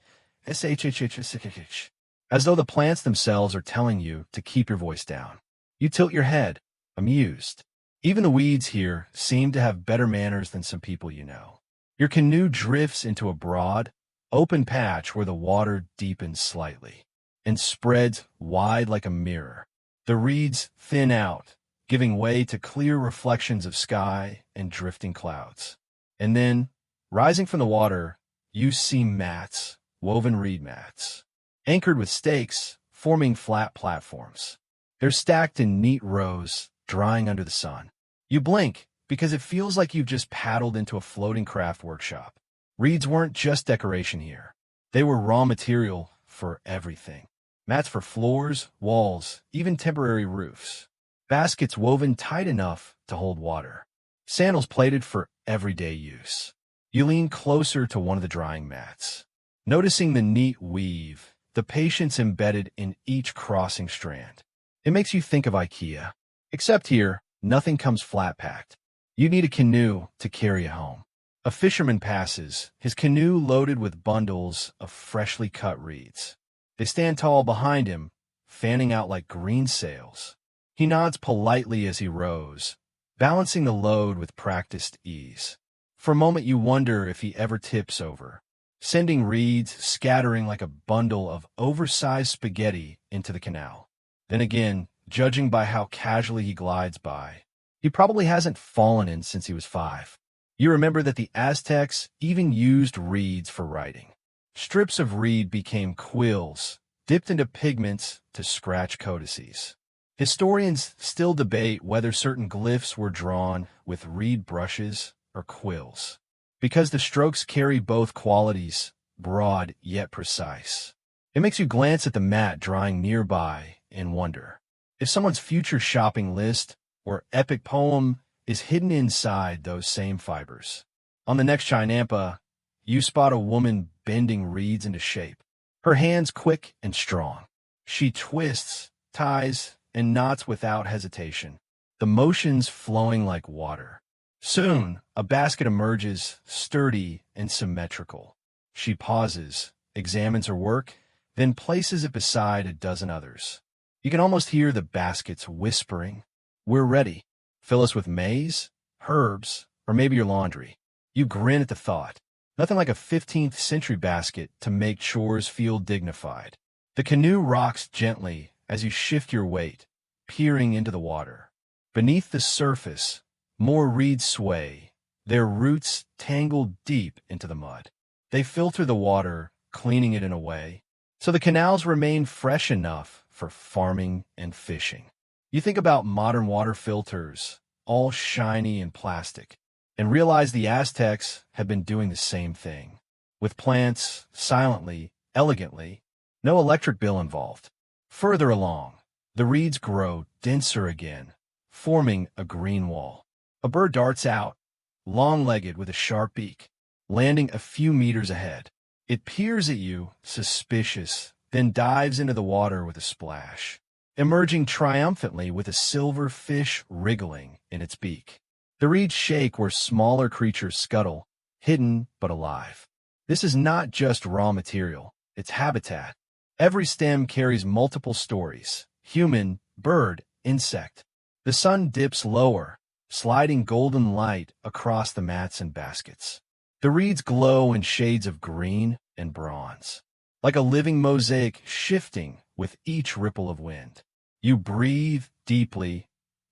as though the plants themselves are telling you to keep your voice down. You tilt your head, amused. Even the weeds here seem to have better manners than some people you know. Your canoe drifts into a broad, open patch where the water deepens slightly and spreads wide like a mirror. The reeds thin out, giving way to clear reflections of sky and drifting clouds. And then, rising from the water, you see mats, woven reed mats, anchored with stakes, forming flat platforms. They're stacked in neat rows, drying under the sun. You blink, because it feels like you've just paddled into a floating craft workshop. Reeds weren't just decoration here. They were raw material for everything. Mats for floors, walls, even temporary roofs. Baskets woven tight enough to hold water. Sandals plated for everyday use. You lean closer to one of the drying mats, noticing the neat weave, the patience embedded in each crossing strand. It makes you think of IKEA. Except here, nothing comes flat-packed. You need a canoe to carry it home. A fisherman passes, his canoe loaded with bundles of freshly cut reeds. They stand tall behind him, fanning out like green sails. He nods politely as he rows, balancing the load with practiced ease. For a moment you wonder if he ever tips over, sending reeds scattering like a bundle of oversized spaghetti into the canal. Then again, judging by how casually he glides by, he probably hasn't fallen in since he was 5. You remember that the Aztecs even used reeds for writing. Strips of reed became quills, dipped into pigments to scratch codices. Historians still debate whether certain glyphs were drawn with reed brushes or quills, because the strokes carry both qualities, broad yet precise. It makes you glance at the mat drying nearby and wonder if someone's future shopping list or epic poem is hidden inside those same fibers. On the next Chinampa, you spot a woman bending reeds into shape, her hands quick and strong. She twists, ties, and knots without hesitation, the motions flowing like water. Soon, a basket emerges, sturdy and symmetrical. She pauses, examines her work, then places it beside a dozen others. You can almost hear the baskets whispering, "We're ready. Fill us with maize, herbs, or maybe your laundry." You grin at the thought. Nothing like a 15th century basket to make chores feel dignified. The canoe rocks gently as you shift your weight, peering into the water. Beneath the surface, more reeds sway, their roots tangled deep into the mud. They filter the water, cleaning it in a way, so the canals remain fresh enough for farming and fishing. You think about modern water filters, all shiny and plastic, and realize the Aztecs have been doing the same thing. With plants, silently, elegantly, no electric bill involved. Further along, the reeds grow denser again, forming a green wall. A bird darts out, long-legged with a sharp beak, landing a few meters ahead. It peers at you, suspicious, then dives into the water with a splash, emerging triumphantly with a silver fish wriggling in its beak. The reeds shake where smaller creatures scuttle, hidden but alive. This is not just raw material, it's habitat. Every stem carries multiple stories: human, bird, insect. The sun dips lower, sliding golden light across the mats and baskets. The reeds glow in shades of green and bronze, like a living mosaic shifting with each ripple of wind. You breathe deeply,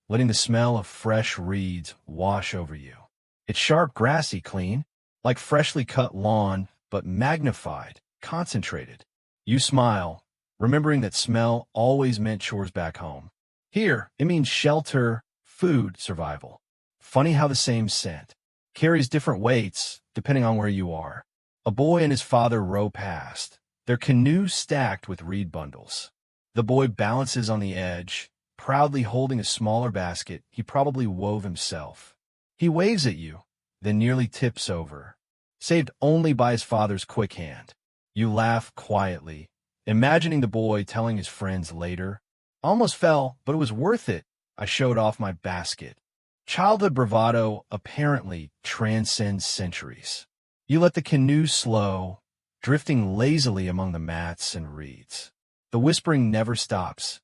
letting the smell of fresh reeds wash over you. It's sharp, grassy, clean, like freshly cut lawn, but magnified, concentrated. You smile, remembering that smell always meant chores back home. Here, it means shelter, food, survival. Funny how the same scent carries different weights depending on where you are. A boy and his father row past, their canoe stacked with reed bundles. The boy balances on the edge, proudly holding a smaller basket he probably wove himself. He waves at you, then nearly tips over, saved only by his father's quick hand. You laugh quietly, imagining the boy telling his friends later, "Almost fell, but it was worth it. I showed off my basket." Childhood bravado apparently transcends centuries. You let the canoe slow, drifting lazily among the mats and reeds. The whispering never stops,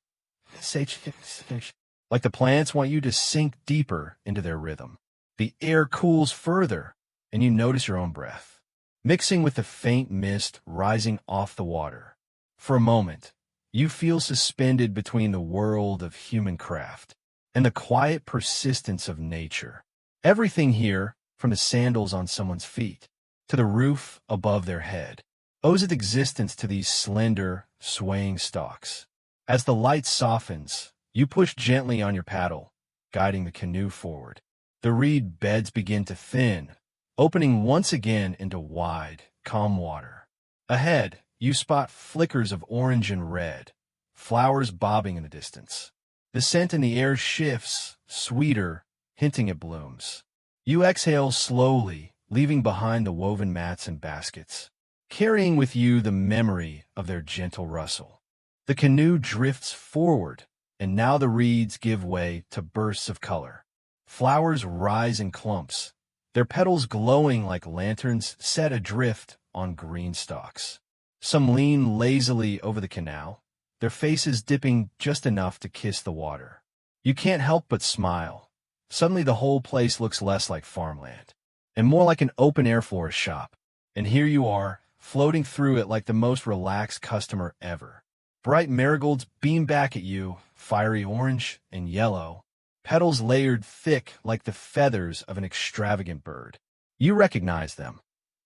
like the plants want you to sink deeper into their rhythm. The air cools further, and you notice your own breath, mixing with the faint mist rising off the water. For a moment, you feel suspended between the world of human craft and the quiet persistence of nature. Everything here, from the sandals on someone's feet to the roof above their head, owes its existence to these slender, swaying stalks. As the light softens, you push gently on your paddle, guiding the canoe forward. The reed beds begin to thin, opening once again into wide, calm water. Ahead, you spot flickers of orange and red, flowers bobbing in the distance. The scent in the air shifts, sweeter, hinting at blooms. You exhale slowly, leaving behind the woven mats and baskets, carrying with you the memory of their gentle rustle. The canoe drifts forward, and now the reeds give way to bursts of color. Flowers rise in clumps, their petals glowing like lanterns set adrift on green stalks. Some lean lazily over the canal, their faces dipping just enough to kiss the water. You can't help but smile. Suddenly the whole place looks less like farmland, and more like an open-air florist shop. And here you are, floating through it like the most relaxed customer ever. Bright marigolds beam back at you, fiery orange and yellow, petals layered thick like the feathers of an extravagant bird. You recognize them.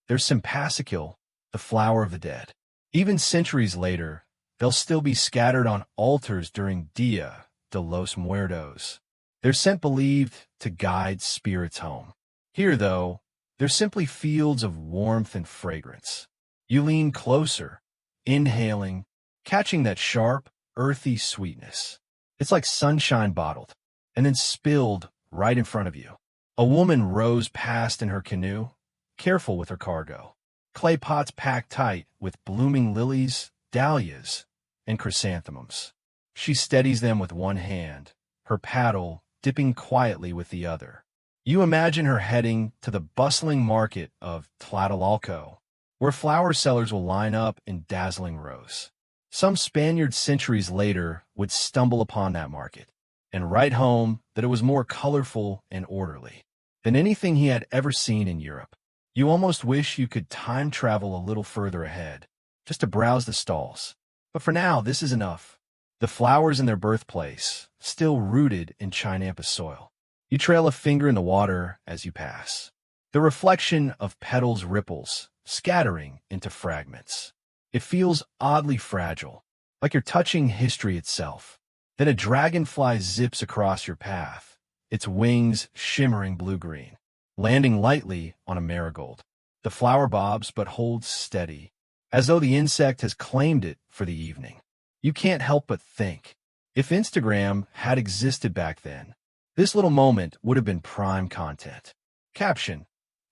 They're Simpasicule, the flower of the dead. Even centuries later, they'll still be scattered on altars during Dia de los Muertos. Their scent believed to guide spirits home. Here, though, they're simply fields of warmth and fragrance. You lean closer, inhaling, catching that sharp, earthy sweetness. It's like sunshine bottled, and then spilled right in front of you. A woman rows past in her canoe, careful with her cargo. Clay pots packed tight with blooming lilies, dahlias, and chrysanthemums. She steadies them with one hand, her paddle dipping quietly with the other. You imagine her heading to the bustling market of Tlatelolco, where flower sellers will line up in dazzling rows. Some Spaniard centuries later would stumble upon that market and write home that it was more colorful and orderly than anything he had ever seen in Europe. You almost wish you could time travel a little further ahead, just to browse the stalls. But for now, this is enough. The flowers in their birthplace, still rooted in Chinampa soil. You trail a finger in the water as you pass. The reflection of petals ripples, scattering into fragments. It feels oddly fragile, like you're touching history itself. Then a dragonfly zips across your path, its wings shimmering blue-green, landing lightly on a marigold. The flower bobs but holds steady, as though the insect has claimed it for the evening. You can't help but think, if Instagram had existed back then, this little moment would have been prime content. Caption: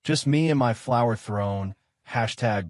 just me and my flower throne,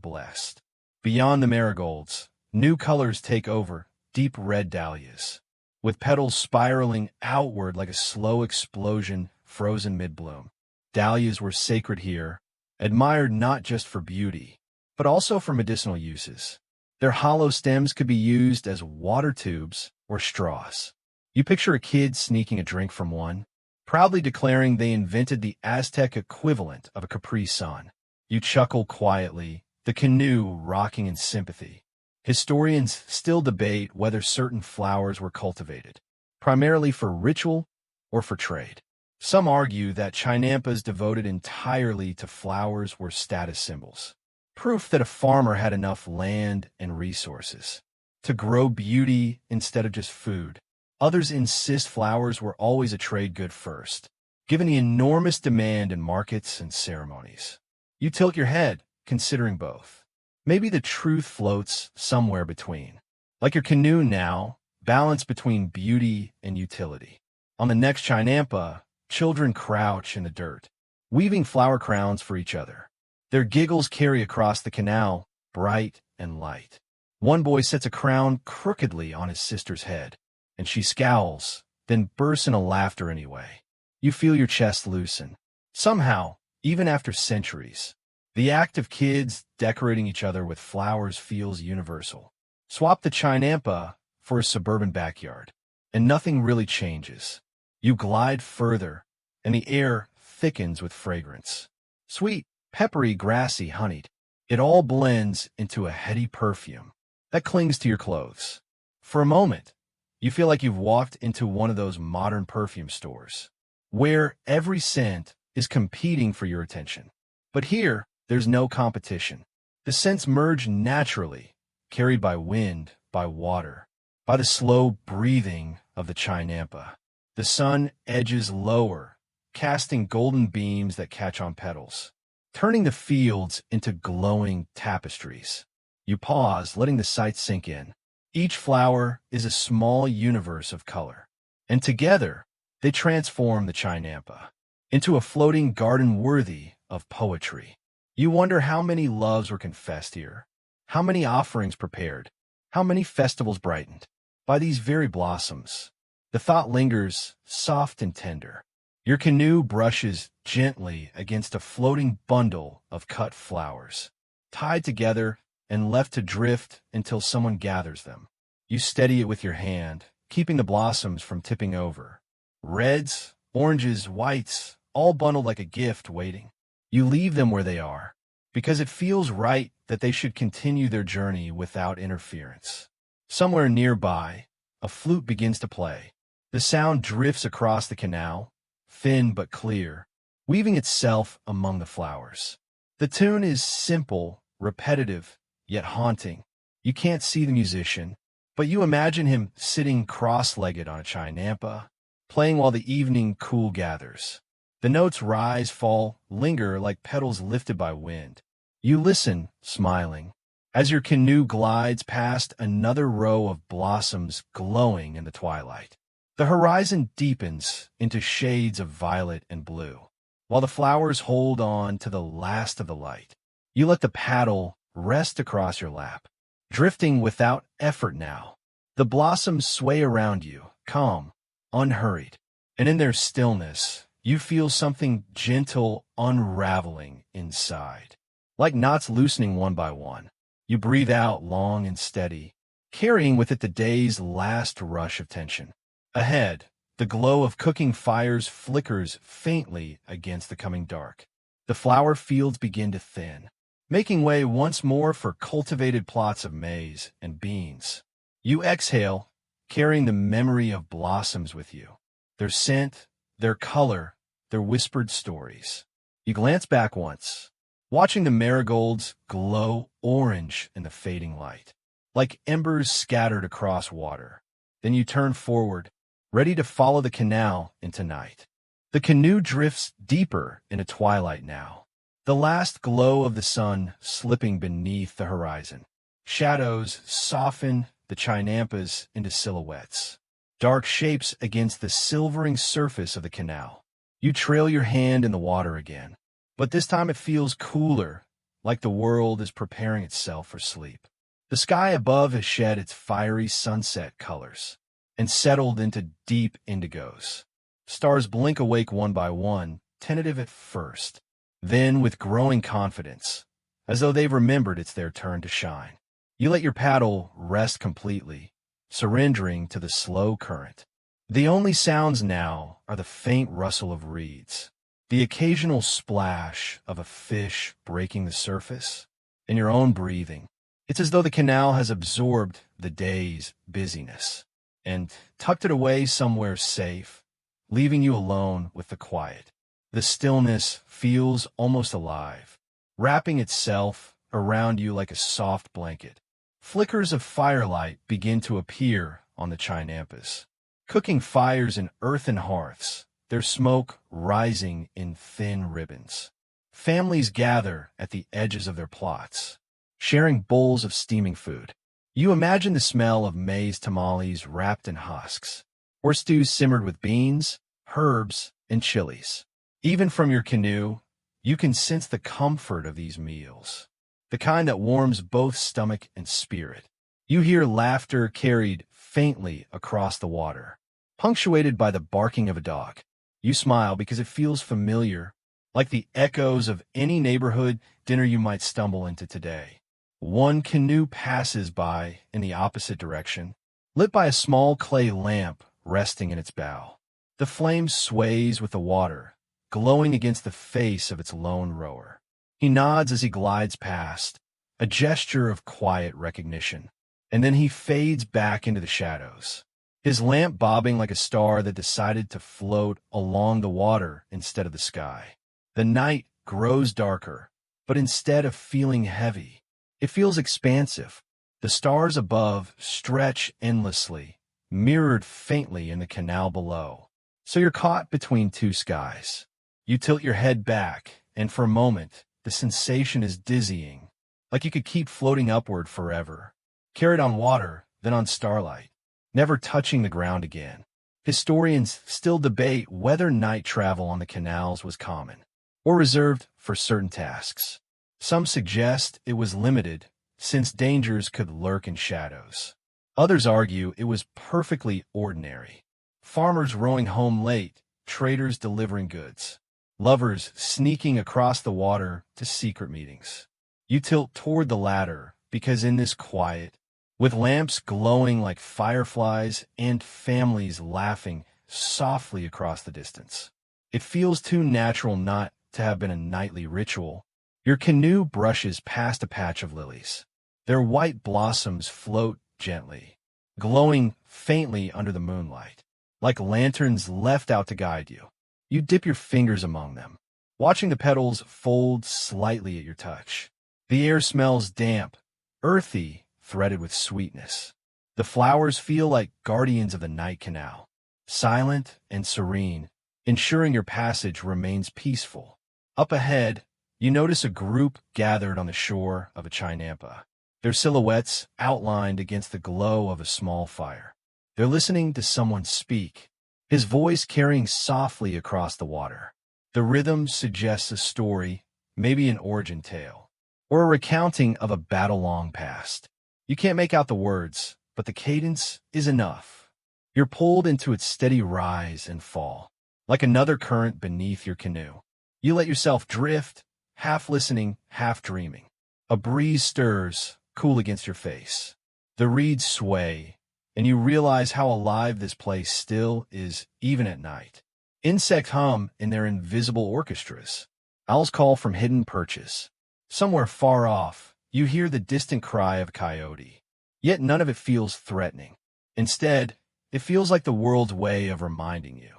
#blessed. Beyond the marigolds, new colors take over, deep red dahlias, with petals spiraling outward like a slow explosion frozen mid-bloom. Dahlias were sacred here, admired not just for beauty, but also for medicinal uses. Their hollow stems could be used as water tubes or straws. You picture a kid sneaking a drink from one, proudly declaring they invented the Aztec equivalent of a Capri Sun. You chuckle quietly, the canoe rocking in sympathy. Historians still debate whether certain flowers were cultivated, primarily for ritual or for trade. Some argue that Chinampas devoted entirely to flowers were status symbols, proof that a farmer had enough land and resources to grow beauty instead of just food. Others insist flowers were always a trade good first, given the enormous demand in markets and ceremonies. You tilt your head, considering both. Maybe the truth floats somewhere between. Like your canoe now, balanced between beauty and utility. On the next Chinampa, children crouch in the dirt, weaving flower crowns for each other. Their giggles carry across the canal, bright and light. One boy sets a crown crookedly on his sister's head, and she scowls, then bursts into laughter anyway. You feel your chest loosen. Somehow, even after centuries, the act of kids decorating each other with flowers feels universal. Swap the Chinampa for a suburban backyard, and nothing really changes. You glide further, and the air thickens with fragrance. Sweet, peppery, grassy, honeyed. It all blends into a heady perfume that clings to your clothes. For a moment, you feel like you've walked into one of those modern perfume stores, where every scent is competing for your attention. But here, there's no competition. The scents merge naturally, carried by wind, by water, by the slow breathing of the Chinampa. The sun edges lower, casting golden beams that catch on petals, turning the fields into glowing tapestries. You pause, letting the sight sink in. Each flower is a small universe of color, and together they transform the Chinampa into a floating garden worthy of poetry. You wonder how many loves were confessed here, how many offerings prepared, how many festivals brightened by these very blossoms. The thought lingers, soft and tender. Your canoe brushes gently against a floating bundle of cut flowers, tied together and left to drift until someone gathers them. You steady it with your hand, keeping the blossoms from tipping over. Reds, oranges, whites, all bundled like a gift waiting. You leave them where they are, because it feels right that they should continue their journey without interference. Somewhere nearby, a flute begins to play. The sound drifts across the canal, thin but clear, weaving itself among the flowers. The tune is simple, repetitive, yet haunting. You can't see the musician, but you imagine him sitting cross-legged on a chinampa, playing while the evening cool gathers. The notes rise, fall, linger like petals lifted by wind. You listen, smiling, as your canoe glides past another row of blossoms glowing in the twilight. The horizon deepens into shades of violet and blue, while the flowers hold on to the last of the light. You let the paddle rest across your lap, drifting without effort now. The blossoms sway around you, calm, unhurried, and in their stillness, you feel something gentle unraveling inside. Like knots loosening one by one, you breathe out long and steady, carrying with it the day's last rush of tension. Ahead, the glow of cooking fires flickers faintly against the coming dark. The flower fields begin to thin, making way once more for cultivated plots of maize and beans. You exhale, carrying the memory of blossoms with you, their scent, their color, their whispered stories. You glance back once, watching the marigolds glow orange in the fading light, like embers scattered across water. Then you turn forward, ready to follow the canal into night. The canoe drifts deeper into twilight now, the last glow of the sun slipping beneath the horizon. Shadows soften the chinampas into silhouettes, dark shapes against the silvering surface of the canal. You trail your hand in the water again, but this time it feels cooler, like the world is preparing itself for sleep. The sky above has shed its fiery sunset colors and settled into deep indigos. Stars blink awake one by one, tentative at first, then with growing confidence, as though they've remembered it's their turn to shine. You let your paddle rest completely, surrendering to the slow current. The only sounds now are the faint rustle of reeds, the occasional splash of a fish breaking the surface, and your own breathing. It's as though the canal has absorbed the day's busyness and tucked it away somewhere safe, leaving you alone with the quiet. The stillness feels almost alive, wrapping itself around you like a soft blanket. Flickers of firelight begin to appear on the chinampas, cooking fires in earthen hearths, their smoke rising in thin ribbons. Families gather at the edges of their plots, sharing bowls of steaming food. You imagine the smell of maize tamales wrapped in husks, or stews simmered with beans, herbs, and chilies. Even from your canoe, you can sense the comfort of these meals, the kind that warms both stomach and spirit. You hear laughter carried faintly across the water, punctuated by the barking of a dog. You smile because it feels familiar, like the echoes of any neighborhood dinner you might stumble into today. One canoe passes by in the opposite direction, lit by a small clay lamp resting in its bow. The flame sways with the water, glowing against the face of its lone rower. He nods as he glides past, a gesture of quiet recognition, and then he fades back into the shadows, his lamp bobbing like a star that decided to float along the water instead of the sky. The night grows darker, but instead of feeling heavy, it feels expansive. The stars above stretch endlessly, mirrored faintly in the canal below. So you're caught between two skies. You tilt your head back, and for a moment, the sensation is dizzying, like you could keep floating upward forever, carried on water, then on starlight, never touching the ground again. Historians still debate whether night travel on the canals was common, or reserved for certain tasks. Some suggest it was limited, since dangers could lurk in shadows. Others argue it was perfectly ordinary, Farmers rowing home late, traders delivering goods, lovers sneaking across the water to secret meetings. You tilt toward the latter because in this quiet, with lamps glowing like fireflies and families laughing softly across the distance, it feels too natural not to have been a nightly ritual. Your canoe brushes past a patch of lilies. Their white blossoms float gently, glowing faintly under the moonlight, like lanterns left out to guide you. You dip your fingers among them, watching the petals fold slightly at your touch. The air smells damp, earthy, threaded with sweetness. The flowers feel like guardians of the night canal, silent and serene, ensuring your passage remains peaceful. Up ahead, you notice a group gathered on the shore of a chinampa, their silhouettes outlined against the glow of a small fire. They're listening to someone speak, his voice carrying softly across the water. The rhythm suggests a story, maybe an origin tale, or a recounting of a battle long past. You can't make out the words, but the cadence is enough. You're pulled into its steady rise and fall, like another current beneath your canoe. You let yourself drift, half listening, half dreaming. A breeze stirs, cool against your face. The reeds sway, and you realize how alive this place still is, even at night. Insects hum in their invisible orchestras. Owls call from hidden perches. Somewhere far off, you hear the distant cry of a coyote. Yet none of it feels threatening. Instead, it feels like the world's way of reminding you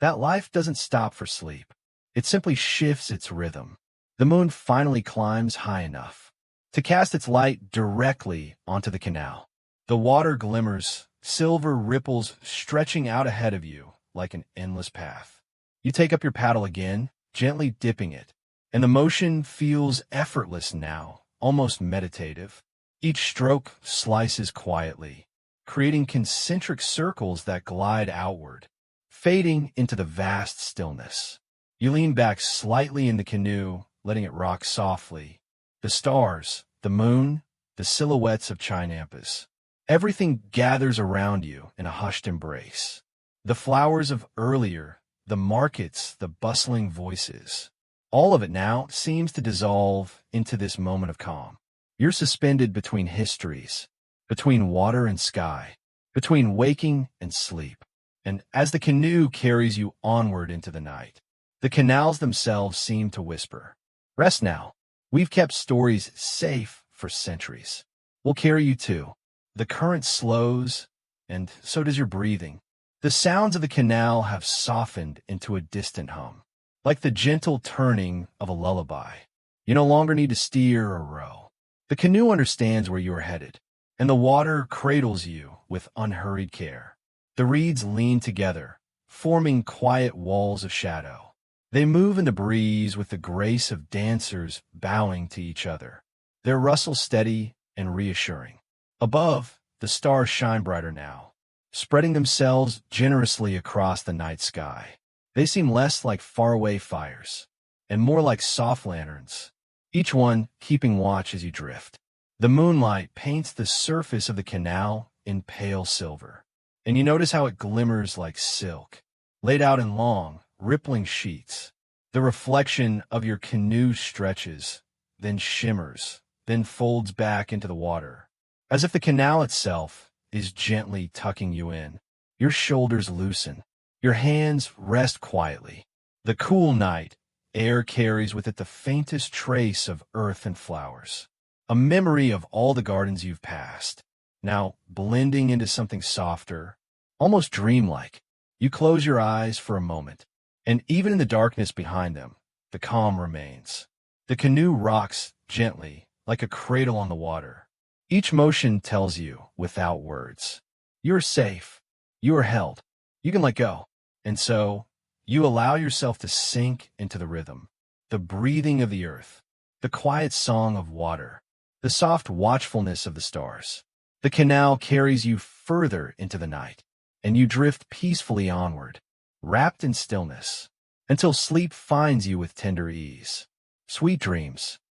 that life doesn't stop for sleep. It simply shifts its rhythm. The moon finally climbs high enough to cast its light directly onto the canal. The water glimmers, silver ripples stretching out ahead of you like an endless path. You take up your paddle again, gently dipping it, and the motion feels effortless now, almost meditative. Each stroke slices quietly, creating concentric circles that glide outward, fading into the vast stillness. You lean back slightly in the canoe, letting it rock softly. The stars, the moon, the silhouettes of chinampas. Everything gathers around you in a hushed embrace. The flowers of earlier, the markets, the bustling voices. All of it now seems to dissolve into this moment of calm. You're suspended between histories, between water and sky, between waking and sleep. And as the canoe carries you onward into the night, the canals themselves seem to whisper, "Rest now. We've kept stories safe for centuries. We'll carry you too." The current slows, and so does your breathing. The sounds of the canal have softened into a distant hum, like the gentle turning of a lullaby. You no longer need to steer or row. The canoe understands where you are headed, and the water cradles you with unhurried care. The reeds lean together, forming quiet walls of shadow. They move in the breeze with the grace of dancers bowing to each other, their rustle steady and reassuring. Above, the stars shine brighter now, spreading themselves generously across the night sky. They seem less like faraway fires, and more like soft lanterns, each one keeping watch as you drift. The moonlight paints the surface of the canal in pale silver, and you notice how it glimmers like silk, laid out in long, rippling sheets. The reflection of your canoe stretches, then shimmers, then folds back into the water, as if the canal itself is gently tucking you in. Your shoulders loosen. Your hands rest quietly. The cool night air carries with it the faintest trace of earth and flowers, a memory of all the gardens you've passed, now blending into something softer, almost dreamlike. You close your eyes for a moment, and even in the darkness behind them, the calm remains. The canoe rocks gently, like a cradle on the water. Each motion tells you, without words, you're safe, you are held, you can let go. And so, you allow yourself to sink into the rhythm, the breathing of the earth, the quiet song of water, the soft watchfulness of the stars. The canal carries you further into the night, and you drift peacefully onward, wrapped in stillness, until sleep finds you with tender ease. Sweet dreams.